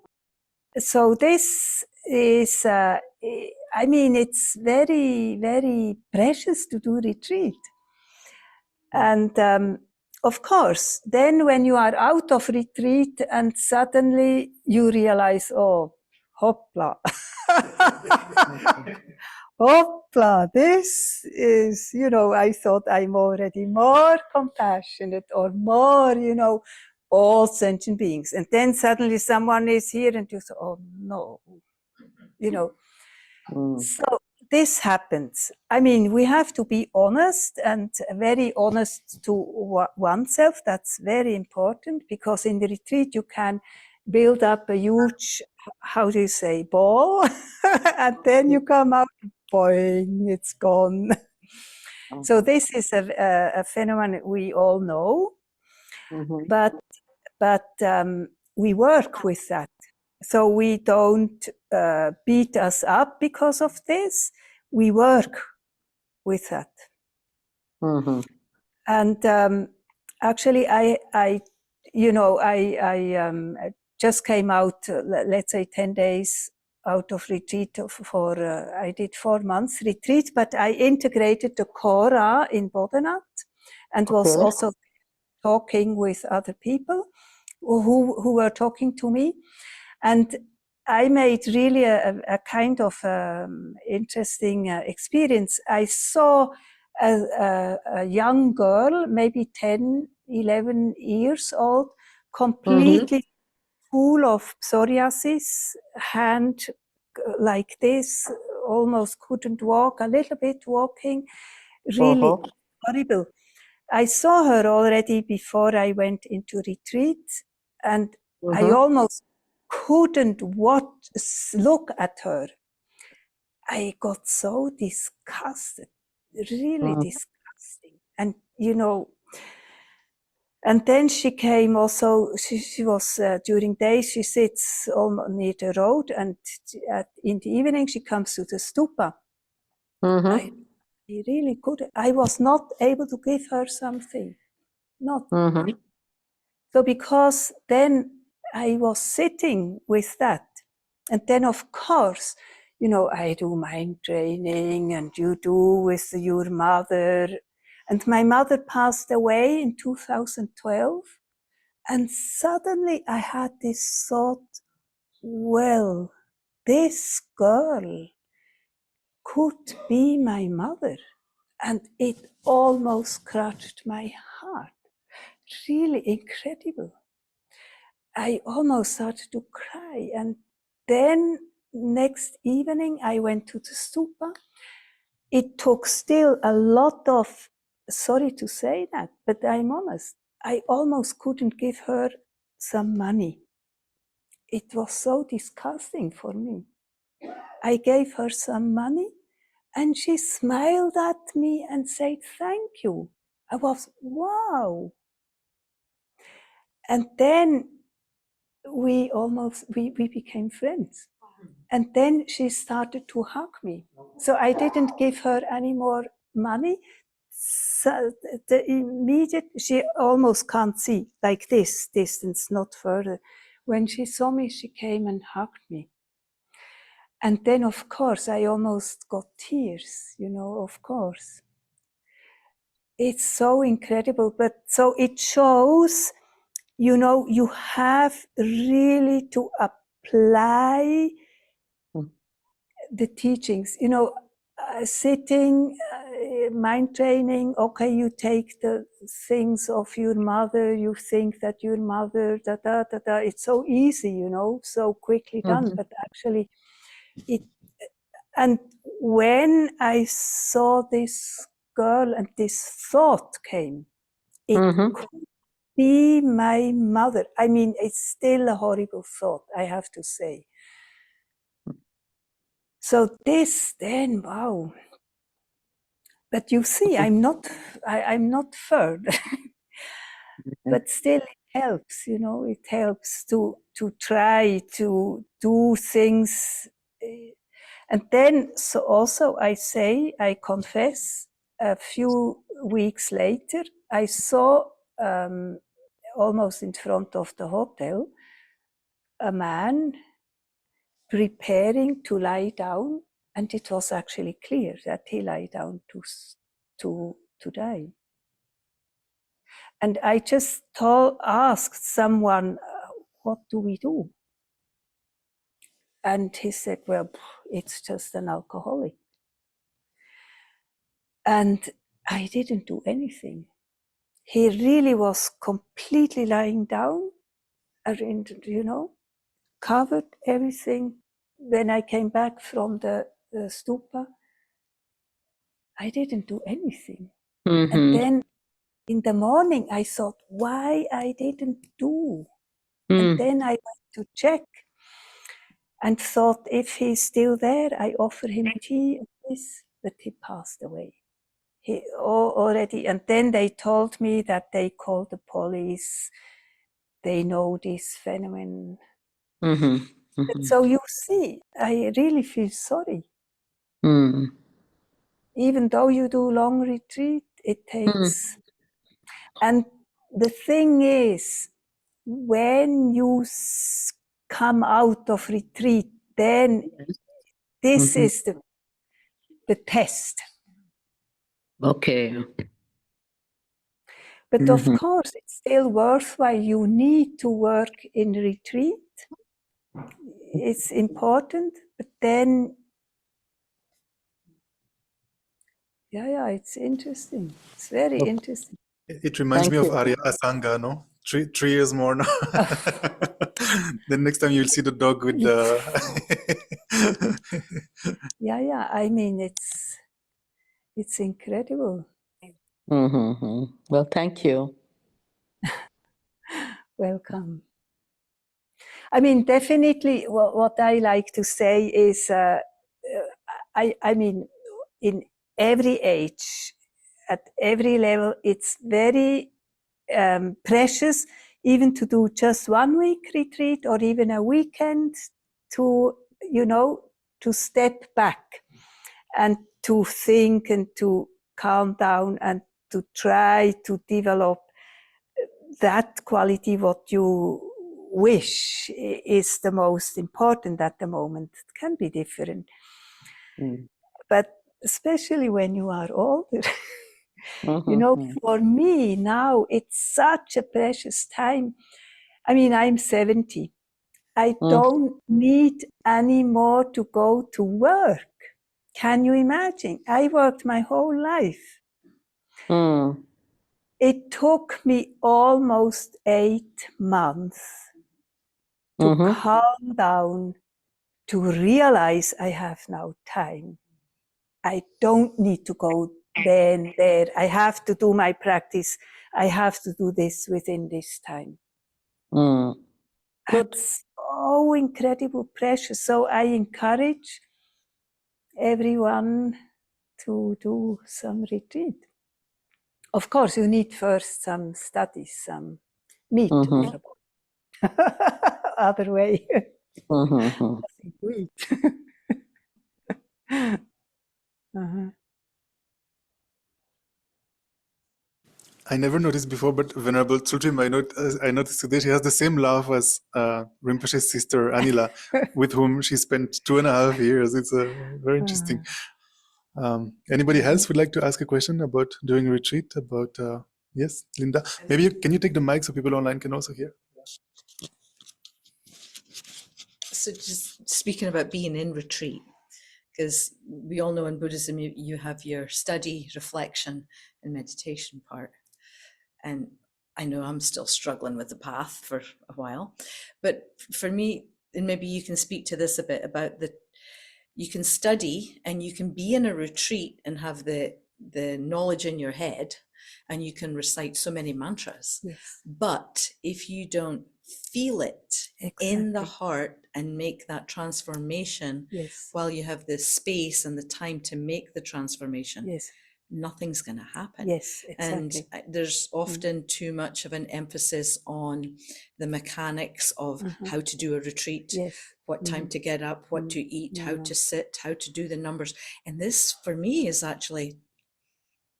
B: this is, I mean, it's very, very precious to do retreat. And of course, then when you are out of retreat and suddenly you realize, oh, hoppla. Hoppla, this is, I thought I'm already more compassionate or more, all sentient beings. And then suddenly someone is here and you say, oh no, So this happens. I mean, we have to be honest and very honest to oneself. That's very important, because in the retreat you can build up a huge, how do you say, ball, and then you come out, boing, it's gone. So this is a phenomenon we all know, but we work with that. So we don't beat us up because of this. We work with that. And actually, I just came out, let's say 10 days out of retreat for, I did 4 months retreat, but I integrated the Kora in Bodhanath and was also talking with other people who were talking to me. And I made really a kind of interesting experience. I saw a young girl, maybe 10, 11 years old, completely full of psoriasis, hand like this, almost couldn't walk, a little bit walking, really horrible. I saw her already before I went into retreat, and I almost couldn't look at her. I got so disgusted, really disgusting. And, and then she came also, she was, during days, she sits near the road, and in the evening she comes to the stupa. I really couldn't. I was not able to give her something. Not.
D: Mm-hmm.
B: So because then I was sitting with that. And then of course, you know, I do mind training and you do with your mother. And my mother passed away in 2012. And suddenly I had this thought, well, this girl could be my mother. And it almost crushed my heart. Really incredible. I almost started to cry. And then next evening I went to the stupa. It took still a lot of, sorry to say that, but I'm honest, I almost couldn't give her some money. It was so disgusting for me. I gave her some money and she smiled at me and said, thank you. I was, wow. And then we became friends. And then she started to hug me. So I didn't give her any more money. So the immediate, she almost can't see, like this distance, not further. When she saw me, she came and hugged me. And then, of course, I almost got tears, you know, of course. It's so incredible. But so it shows, you know, you have really to apply the teachings, you know, sitting, mind training, okay, you take the things of your mother, you think that your mother, it's so easy, you know, so quickly done, but actually it, and when I saw this girl and this thought came, it could be my mother. I mean, it's still a horrible thought, I have to say. So this then, wow. But you see, I'm not further. But still it helps, you know, it helps to try to do things. And then, so also I confess, a few weeks later, I saw almost in front of the hotel, a man preparing to lie down, and it was actually clear that he lay down to die. And I just asked someone, what do we do? And he said, well, it's just an alcoholic. And I didn't do anything. He really was completely lying down, you know, covered everything. When I came back from the stupa, I didn't do anything. And then in the morning, I thought, why I didn't do? And then I went to check and thought, if he's still there, I offer him tea and this, but he passed away. He already, and then they told me that they called the police. They know this phenomenon. But so you see, I really feel sorry. Even though you do long retreat, it takes. And the thing is, when you come out of retreat, then this is the test.
D: Okay.
B: But of course, it's still worthwhile. You need to work in retreat. It's important, but then, yeah, it's interesting. It's very interesting.
A: It reminds me of Arya Asanga, no? 3 years more now. Then next time you'll see the dog with the...
B: Yeah, I mean, it's incredible.
D: Well, thank you.
B: Welcome. I mean, definitely what I like to say is, I mean, in every age, at every level, it's very precious even to do just 1 week retreat or even a weekend to, you know, to step back and to think and to calm down and to try to develop that quality what you wish is the most important at the moment. It can be different. But especially when you are older, you know, for me now, it's such a precious time. I mean, I'm 70. I don't need anymore to go to work. Can you imagine? I worked my whole life. It took me almost 8 months to calm down, to realize I have now time. I don't need to go then, there. I have to do my practice. I have to do this within this time. That's so incredible precious. So I encourage everyone to do some retreat. Of course, you need first some studies, some meat on the bone. Other way. Nothing to eat.
A: I never noticed before, but Venerable Tsultrim, I noticed today she has the same laugh as Rinpoche's sister Anila, with whom she spent 2.5 years. It's very interesting. Anybody else would like to ask a question about doing retreat? About yes, Linda. Maybe can you take the mic so people online can also hear?
E: So just speaking about being in retreat, because we all know in Buddhism you have your study, reflection, and meditation part. And I know I'm still struggling with the path for a while, but for me, and maybe you can speak to this a bit about you can study and you can be in a retreat and have the knowledge in your head and you can recite so many mantras.
B: Yes.
E: But if you don't feel it in the heart and make that transformation, while you have the space and the time to make the transformation, nothing's going to happen.
B: Yes, exactly.
E: And there's often too much of an emphasis on the mechanics of how to do a retreat, what time to get up, what to eat, how to sit, how to do the numbers. And this, for me, is actually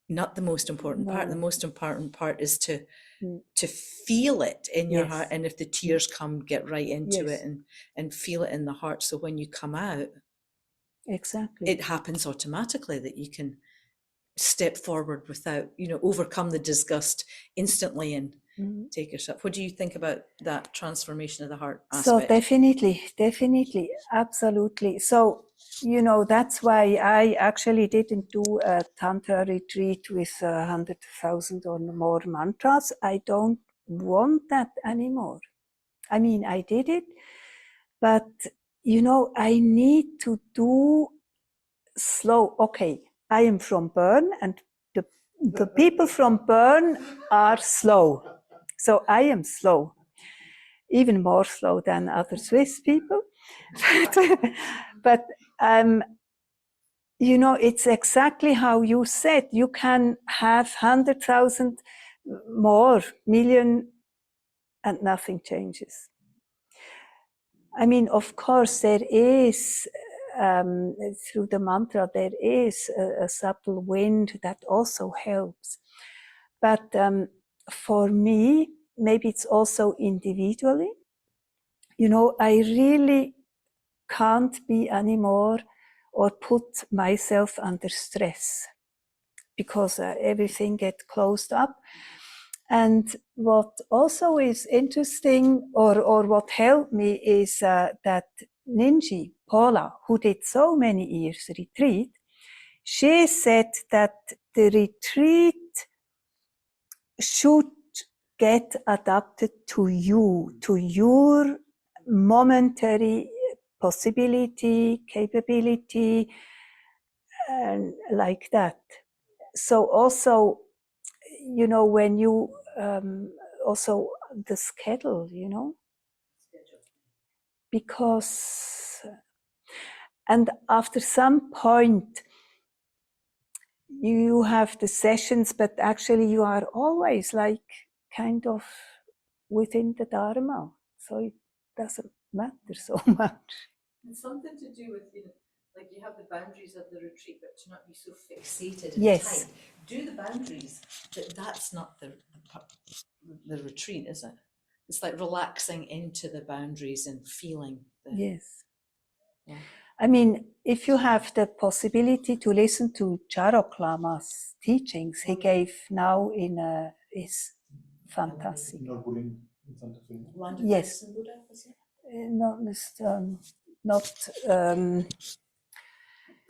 E: not the most important part. The most important part is to feel it in your heart. And if the tears come, get right into it and feel it in the heart. So when you come out, it happens automatically that you can step forward without, overcome the disgust instantly and take yourself. What do you think about that transformation of the heart aspect?
B: So definitely, absolutely. So, that's why I actually didn't do a Tantra retreat with 100,000 or more mantras. I don't want that anymore. I mean, I did it, but, I need to do slow. Okay, I am from Bern and the people from Bern are slow. So I am slow, even more slow than other Swiss people. But it's exactly how you said. You can have 100,000 more, million, and nothing changes. I mean, of course, there is, through the mantra, there is a subtle wind that also helps. But for me, maybe it's also individually, I really can't be anymore or put myself under stress because everything gets closed up. And what also is interesting or what helped me is that Ninji, Paula, who did so many years retreat, she said that the retreat should get adapted to you, to your momentary possibility, capability, and like that. So also, when you also the schedule, because and after some point you have the sessions, but actually you are always like kind of within the Dharma, so it doesn't matter so much.
E: It's something to do with like you have the boundaries of the retreat, but to not be so fixated and
B: Yes.
E: tight. Do the boundaries, but that's not the retreat, is it? It's like relaxing into the boundaries and feeling the.
B: Yes.
E: Yeah.
B: I mean, if you have the possibility to listen to Charok Lama's teachings, he gave now is fantastic. Yes. Not,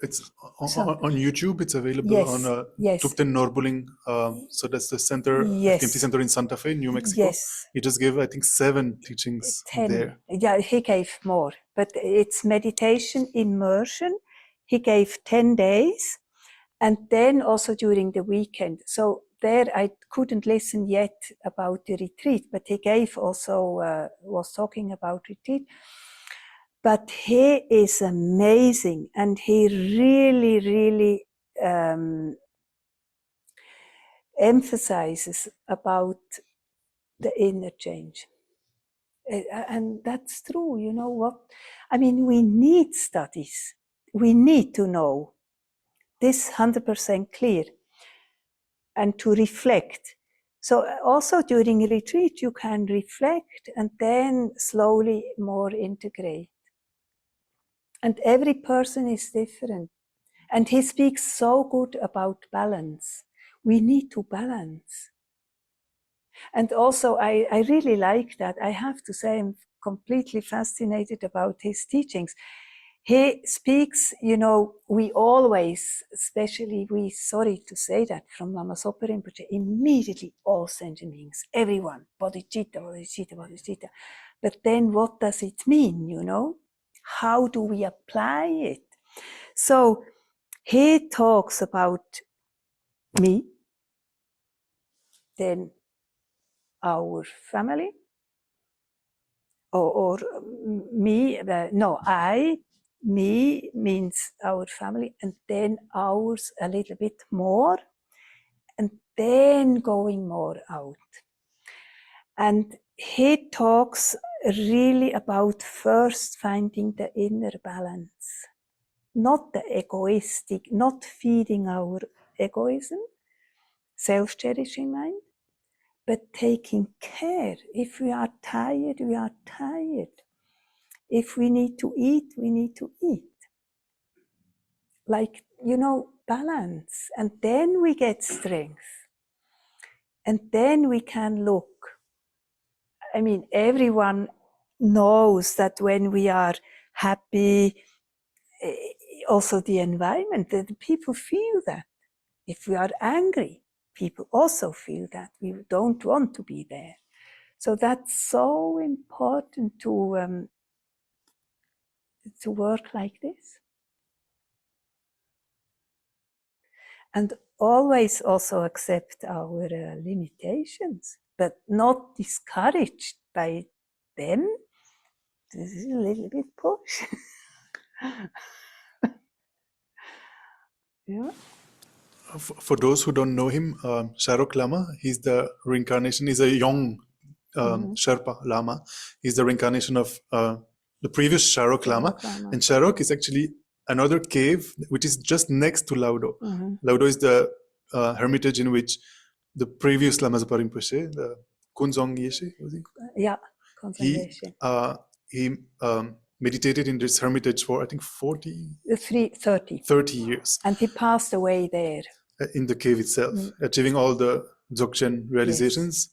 A: It's on YouTube. It's available
B: Yes,
A: on
B: yes.
A: Tupten Norbuling. So that's the center,
B: Yes.
A: FKMT center in Santa Fe, New Mexico.
B: Yes.
A: He just gave, I think, 7 teachings
B: 10.
A: there.
B: Yeah, he gave more, but it's meditation immersion. He gave 10 days, and then also during the weekend. So there I couldn't listen yet about the retreat, but he gave also, was talking about retreat. But he is amazing, and he really, really emphasizes about the inner change. And that's true, you know what? I mean, we need studies. We need to know this 100% clear and to reflect. So also during a retreat, you can reflect and then slowly more integrate. And every person is different. And he speaks so good about balance. We need to balance. And also, I really like that. I have to say, I'm completely fascinated about his teachings. He speaks, you know, we always, especially we, sorry to say that, from Lama Zopa Rinpoche, immediately all sentient beings, everyone, bodhicitta, bodhicitta, bodhicitta. But then what does it mean, you know? How do we apply it? So he talks about me, then our family, or me, no, I, me means our family, and then ours a little bit more, and then going more out. And he talks really about first finding the inner balance, not the egoistic, not feeding our egoism, self-cherishing mind, but taking care. If we are tired, we are tired. If we need to eat, we need to eat. Like, you know, balance. And then we get strength. And then we can look. I mean, everyone knows that when we are happy, also the environment, the people feel that. If we are angry, people also feel that. We don't want to be there. So that's so important to work like this. And always also accept our limitations, but not discouraged by them. This is a little bit push. Yeah.
A: For those who don't know him, Sharok Lama, he's the reincarnation, he's a young Sherpa Lama. He's the reincarnation of the previous Sharok Lama. And Sharok is actually another cave which is just next to Laudo. Laudo is the hermitage in which the previous Lama Zopa Rinpoche, the Kunzong Yeshe, was he?
B: Yeah, Kunzong Yeshe.
A: He meditated in this hermitage for, I think, 30 years.
B: And he passed away there.
A: In the cave itself, achieving all the Dzogchen realizations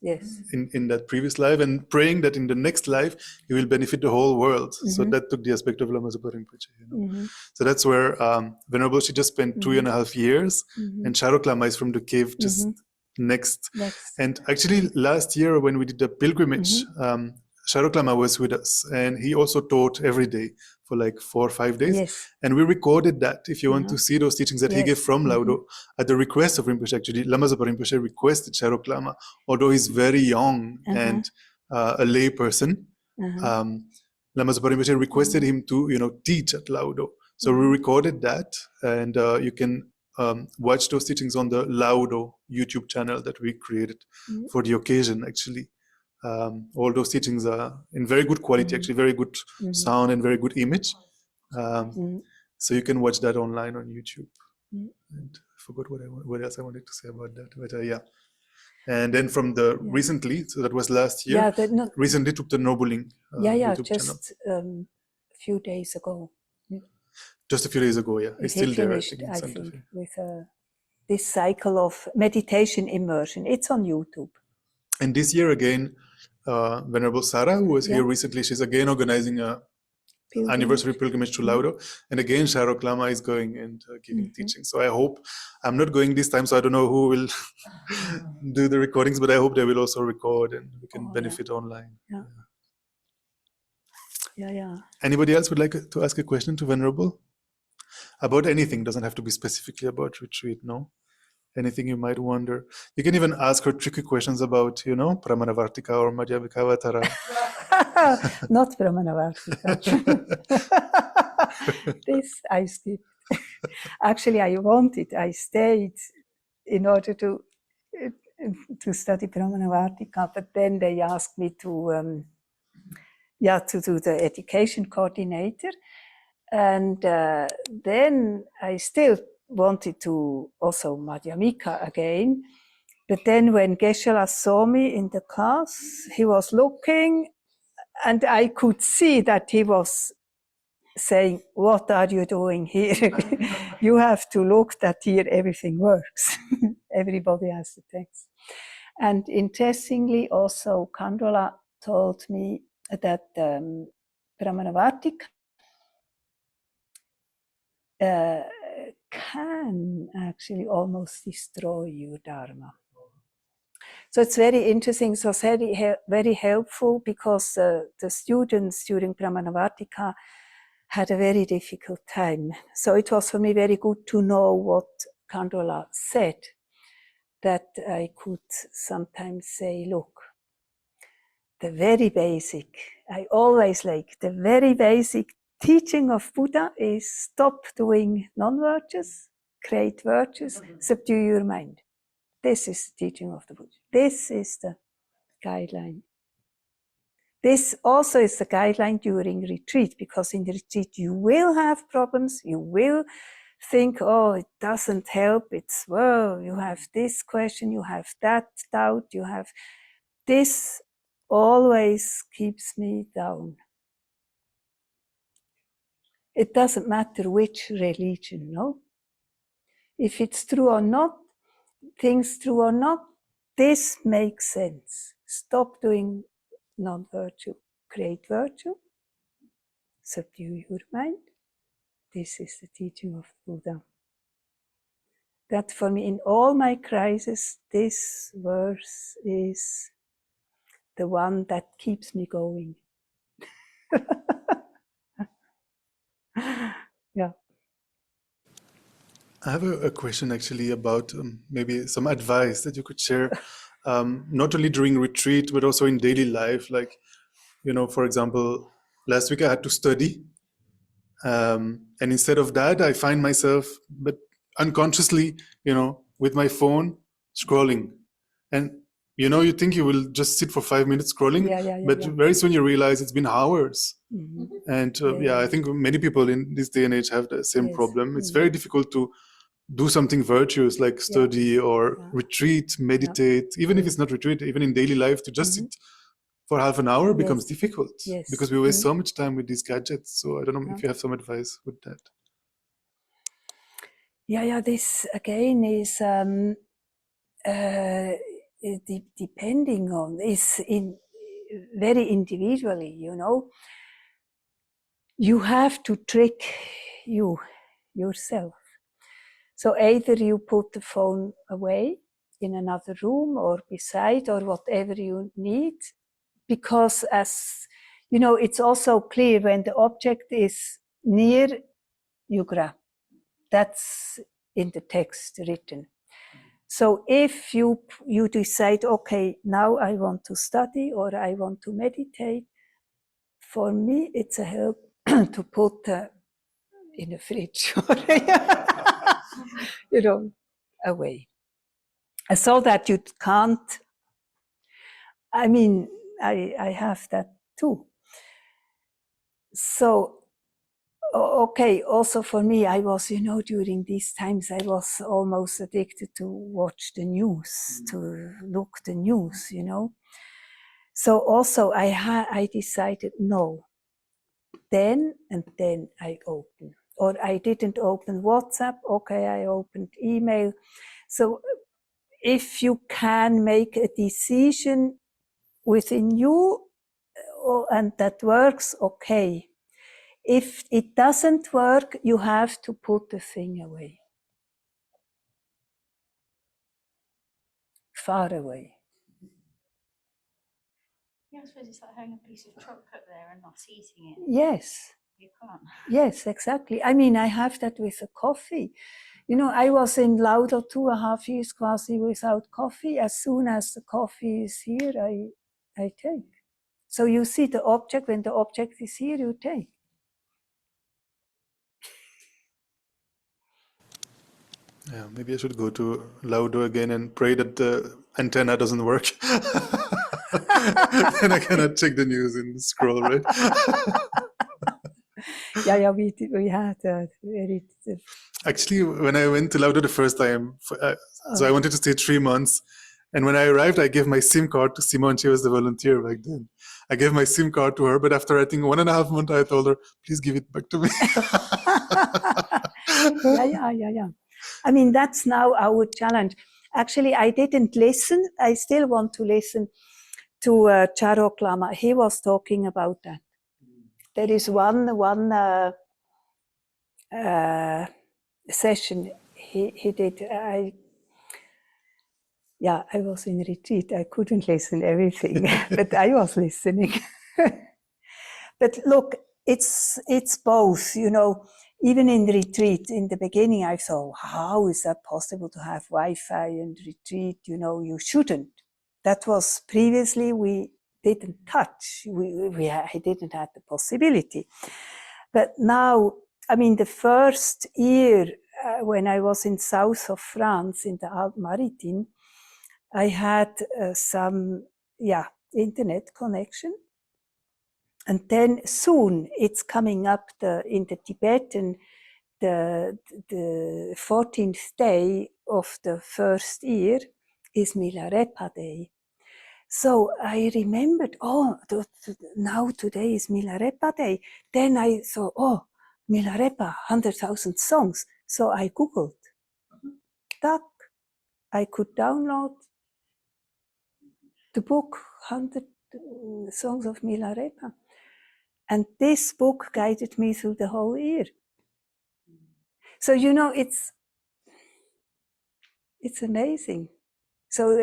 A: in that previous life, and praying that in the next life he will benefit the whole world. So that took the aspect of Lama Zopa Rinpoche. You know? So that's where Venerable Shi just spent 2.5 years, and Sharok Lama is from the cave just next. And actually last year when we did the pilgrimage, Sharok Lama was with us, and he also taught every day for like 4 or 5 days. And we recorded that. If you want to see those teachings that he gave from Laudo, at the request of Rinpoche, actually, Lama Zopa Rinpoche requested Sharok Lama, although he's very young and a lay person, Lama Zopa Rinpoche requested him to, you know, teach at Laudo. So we recorded that, and you can watch those teachings on the Laudo YouTube channel that we created for the occasion, actually. All those teachings are in very good quality, actually very good sound and very good image. So you can watch that online on YouTube.
B: Mm.
A: And I forgot what else I wanted to say about that, but yeah. And then from the recently, so that was last year. Recently took the Nobling YouTube channel.
B: Just a few days ago.
A: Just a few days ago, yeah. It's still there, I
B: finished,
A: think, in Santa Fe.
B: with this cycle of meditation immersion. It's on YouTube.
A: And this year again, Venerable Sarah, who was here recently, she's again organizing a anniversary pilgrimage to Laudo. And again, Sharok Lama is going and giving teaching. So I hope, I'm not going this time, so I don't know who will do the recordings, but I hope they will also record and we can benefit online.
B: Yeah.
A: Anybody else would like to ask a question to Venerable? About anything, doesn't have to be specifically about retreat, no? Anything you might wonder. You can even ask her tricky questions about, Pramanavartika or Madhyamikavatara.
B: Not Pramanavartika. This I skipped. Actually, I stayed in order to study Pramanavartika, but then they asked me to do the education coordinator. And then I still wanted to also Madhyamika again. But then when Geshe-la saw me in the class, he was looking and I could see that he was saying, what are you doing here? You have to look that here everything works. Everybody has the text. And interestingly, also Kandrola told me that Pramanavartika can actually almost destroy your dharma. So it's very interesting. So it's very helpful because the students during Pramanavartika had a very difficult time. So it was for me very good to know what Kandrola said, that I could sometimes say, look, the very basic, I always like the very basic teaching of Buddha is stop doing non-virtues, create virtues, subdue your mind. This is the teaching of the Buddha. This is the guideline. This also is the guideline during retreat, because in the retreat you will have problems, you will think, oh, it doesn't help, you have this question, you have that doubt, you have this, always keeps me down. It doesn't matter which religion, no? If it's true or not, things true or not, this makes sense. Stop doing non-virtue, create virtue, subdue your mind. This is the teaching of Buddha. That for me, in all my crises, this verse is the one that keeps me going. Yeah.
A: I have a question actually about maybe some advice that you could share, not only during retreat, but also in daily life. Like, for example, last week I had to study. And instead of that, I find myself, but unconsciously, with my phone scrolling. And, you think you will just sit for 5 minutes scrolling, but very soon you realize it's been hours. Mm-hmm. And I think many people in this day and age have the same problem. It's very difficult to do something virtuous like study or retreat, meditate, even if it's not retreat, even in daily life, to just sit for half an hour becomes difficult because we waste so much time with these gadgets. So I don't know if you have some advice with that.
B: This again is depending on, is in very individually, You have to trick yourself. So either you put the phone away in another room or beside or whatever you need, because as it's also clear when the object is near, you grab. That's in the text written. So if you decide, okay, now I want to study or I want to meditate, for me it's a help to put in the fridge away, so that you can't. I mean, I have that too. So Okay, also for me, I was, during these times, I was almost addicted to watch the news, to look the news, So also I decided no. Then I open. Or I didn't open WhatsApp, okay, I opened email. So if you can make a decision within you and that works, okay. If it doesn't work, you have to put the thing away. Far away.
C: Yeah, I suppose it's like having a piece of chocolate there and not eating it.
B: Yes.
C: You can't.
B: Yes, exactly. I mean, I have that with a coffee. I was in Laudo 2.5 years quasi without coffee. As soon as the coffee is here, I take. So you see the object, when the object is here, you take.
A: Yeah, maybe I should go to Laudo again and pray that the antenna doesn't work. Then I cannot check the news and scroll, right?
B: Yeah, we had very.
A: Actually, when I went to Laudo the first time, so I wanted to stay 3 months. And when I arrived, I gave my SIM card to Simone. She was the volunteer back then. I gave my SIM card to her, but after I think 1.5 months, I told her, please give it back to me.
B: Yeah. I mean, that's now our challenge. Actually, I didn't listen. I still want to listen to Charok Lama. He was talking about that. There is one session he did. I was in retreat. I couldn't listen everything, but I was listening. But look, it's both, Even in retreat, in the beginning, I thought, how is that possible to have Wi-Fi and retreat? You shouldn't. That was previously we didn't touch. I didn't have the possibility. But now, I mean, the first year when I was in south of France, in the Alpes-Maritimes, I had some, internet connection. And then soon it's coming up in the Tibetan, the 14th day of the first year is Milarepa Day. So I remembered, now today is Milarepa Day. Then I thought, Milarepa, 100,000 songs. So I Googled. Duck. I could download the book, 100 Songs of Milarepa. And this book guided me through the whole year. So, it's amazing. So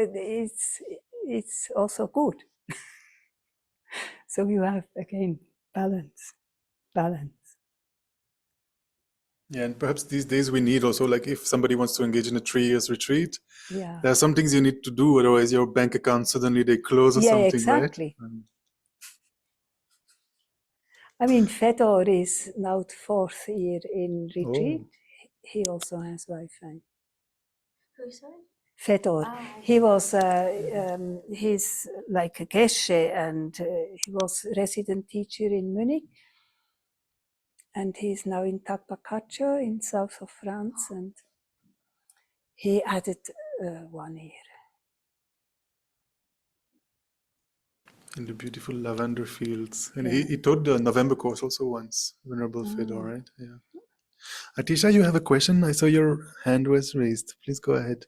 B: it's also good. So you have, again, balance.
A: Yeah, and perhaps these days we need also, like if somebody wants to engage in a 3 years retreat,
B: Yeah.
A: there are some things you need to do, otherwise your bank account suddenly they close or something,
B: exactly.
A: right?
B: I mean, Fedor is now the 4th year in retreat.
A: Oh.
B: He also has Wi-Fi.
C: Who, sorry?
B: Fedor. He was, he's like a Geshe, and he was resident teacher in Munich. And he's now in Tacpacaccio in south of France, and he added 1 year.
A: In the beautiful lavender fields. And he taught the November course also once, Venerable Fedor, right? Yeah. Atisha, you have a question? I saw your hand was raised. Please go ahead.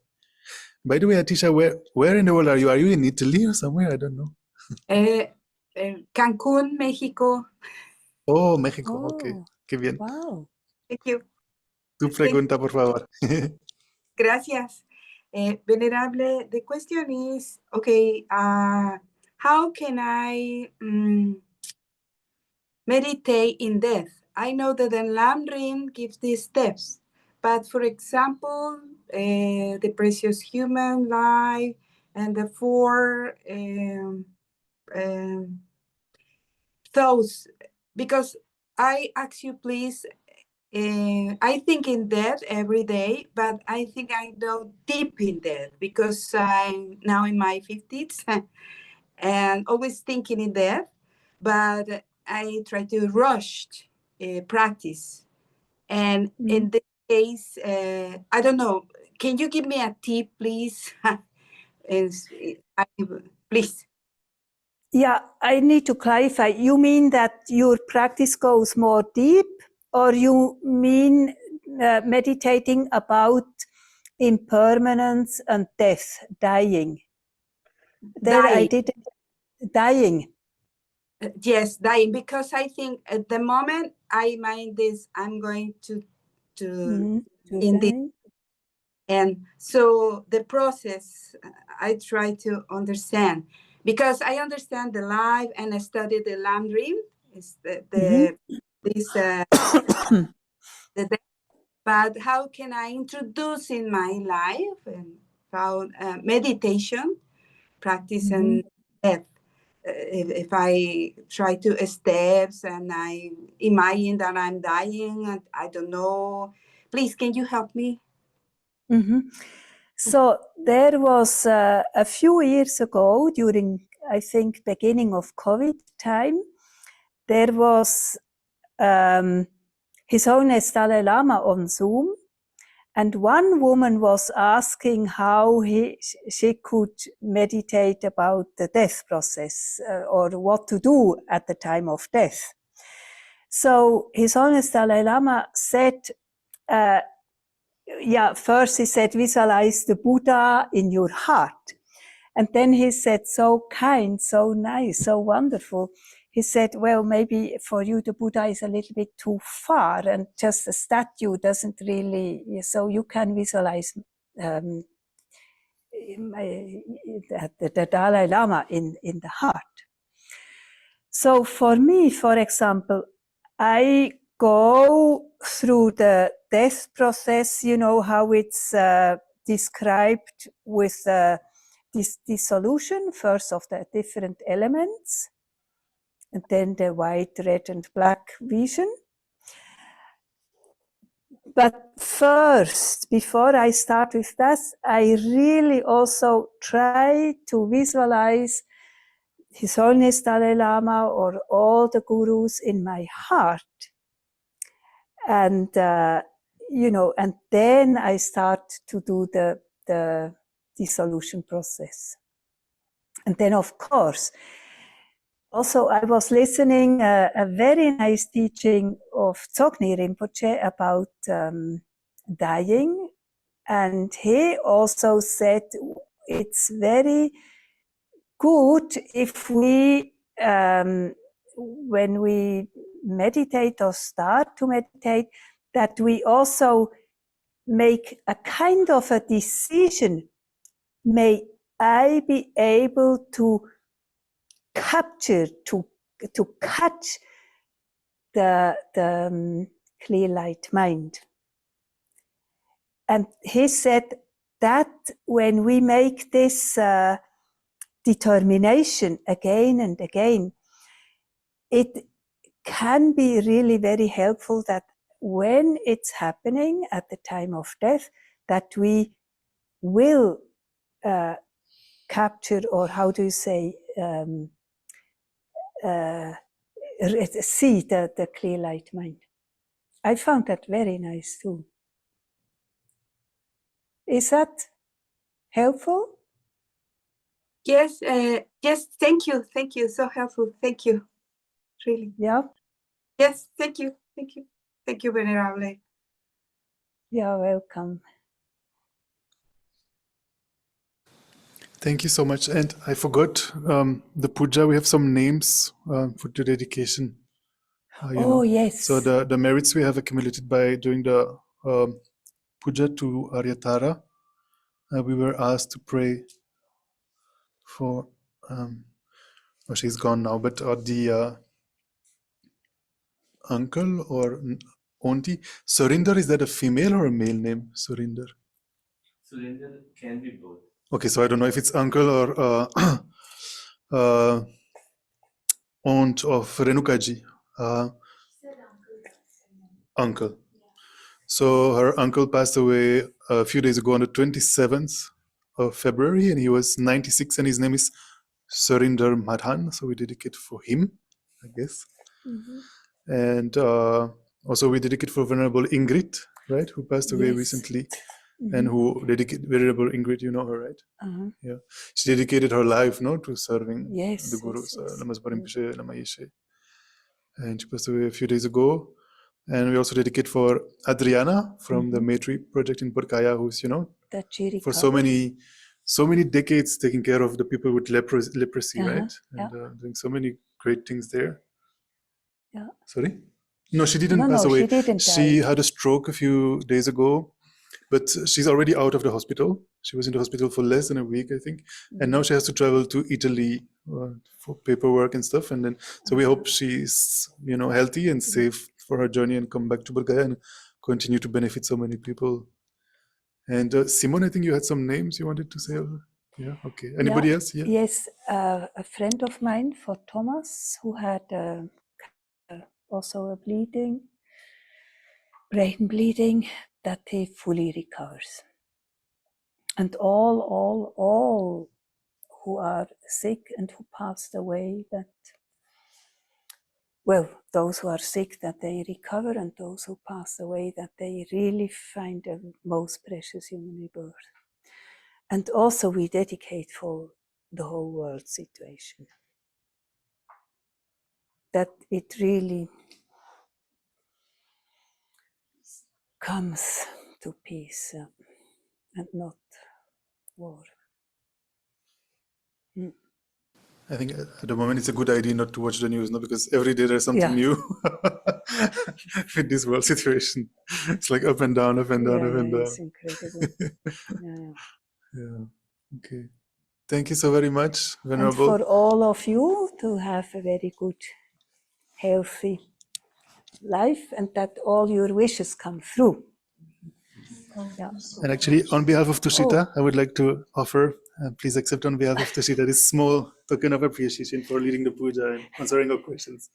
A: By the way, Atisha, where in the world are you? Are you in Italy or somewhere? I don't know.
F: Cancún, México.
A: Oh, México. Okay. Qué bien.
B: Wow.
F: Thank you.
A: Tu pregunta, por favor.
F: Gracias. Venerable, the question is, okay, how can I meditate in death? I know that the Lamrim gives these steps, but for example, the precious human life and the 4 thoughts, because I ask you, please, I think in death every day, but I think I go deep in death because I'm now in my 50s and always thinking in death, but I try to rush practice. And in this case, I don't know, can you give me a tip, please? Please.
B: Yeah, I need to clarify. You mean that your practice goes more deep, or you mean meditating about impermanence and death, dying? There I did dying.
F: Yes, dying, because I think at the moment I mind this, I'm going to in this. And so the process, I try to understand, because I understand the life and I study the land dream, is the but how can I introduce in my life and found meditation practice and death? If I try to steps and I imagine that I'm dying and I don't know, please, can you help me?
B: So there was a few years ago, during, I think, beginning of COVID time, there was His Holiness Dalai Lama on Zoom, and one woman was asking how she could meditate about the death process or what to do at the time of death. So His Holiness Dalai Lama said, first he said, visualize the Buddha in your heart. And then he said, so kind, so nice, so wonderful. He said, well, maybe for you the Buddha is a little bit too far and just a statue doesn't really, so you can visualize the Dalai Lama in the heart. So for me, for example, I go through the death process, you know, how it's described with this dissolution, first of the different elements, and then the white, red, and black vision. But first, before I start with that, I really also try to visualize His Holiness Dalai Lama or all the gurus in my heart. And, you know, and then I start to do the dissolution process. And then, of course, also I was listening a very nice teaching of Dzogni Rinpoche about dying. And he also said it's very good if we, when we meditate or start to meditate, that we also make a kind of a decision. May I be able to capture, to catch the clear light mind. And he said that when we make this determination again and again, it can be really very helpful that when it's happening at the time of death, that we will capture, or how do you say, see the clear light mind. I found that very nice too. Is that helpful?
F: Yes, yes, thank you, so helpful, thank you, really.
B: Yeah.
F: Yes, thank you, Venerable.
B: You're welcome.
A: Thank you so much. And I forgot the puja. We have some names for the dedication.
B: Yes.
A: So the merits we have accumulated by doing the puja to Aryatara, we were asked to pray for. She's gone now, but the uncle or auntie. Surinder, is that a female or a male name? Surinder.
G: Surinder can be both.
A: Okay, so I don't know if it's uncle or aunt of Renukaji. Uncle. So her uncle passed away a few days ago on the 27th of February, and he was 96, and his name is Surinder Madhan. So we dedicate for him, I guess. And also we dedicate for Venerable Ingrid, right, who passed away recently, and who dedicated, Venerable Ingrid, you know her, right? Yeah, she dedicated her life, no, to serving the Gurus, Lamaspa Rinpoche, Lama Yeshe. And she passed away a few days ago. And we also dedicate for Adriana from the Maitri project in Purkaya, who's, you know, for so many decades taking care of the people with leprosy, right? And doing so many great things there.
B: Yeah.
A: Sorry? No, she didn't pass away.
B: She didn't
A: She
B: die.
A: had a stroke a few days ago, but she's already out of the hospital. She was in the hospital for less than a week, I think. And now she has to travel to Italy for paperwork and stuff. And then, so we hope she's, you know, healthy and safe for her journey and come back to Bulgaria and continue to benefit so many people. And Simon, I think you had some names you wanted to say. Yeah, okay. Anybody else? Yeah.
B: Yes, a friend of mine, for Thomas, who had also a bleeding, brain bleeding, that he fully recovers. And all who are sick and who passed away, that, well, those who are sick, that they recover, and those who pass away, that they really find the most precious human rebirth. And also we dedicate for the whole world situation, that it really comes to peace and not war.
A: I think at the moment it's a good idea not to watch the news, no, because every day there's something new with this world situation. It's like up and down, up and down, up and down.
B: It's incredible.
A: Yeah. Okay. Thank you so very much,
B: And
A: Venerable.
B: for all of you to have a very good, healthy life, and that all your wishes come through.
A: And actually, on behalf of Tushita, I would like to offer, please accept on behalf of Tushita, this small token of appreciation for leading the puja and answering our questions.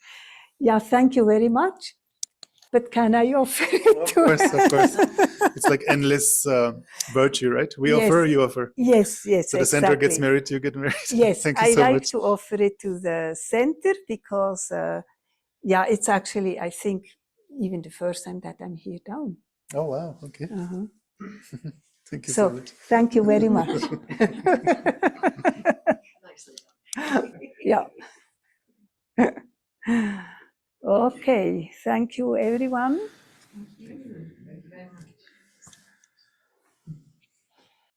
B: Yeah, thank you very much. But can I offer it?
A: Of course. It's like endless virtue, right? We offer, you offer.
B: Yes,
A: So the center gets married, you get married.
B: Yes,
A: Thank you
B: I
A: so
B: like
A: much.
B: to offer it to the center because, it's actually, I think, even the first time that I'm here down.
A: Oh, wow. Okay. Thank you
B: So
A: so much.
B: thank you very much. Yeah. Okay, thank you, everyone.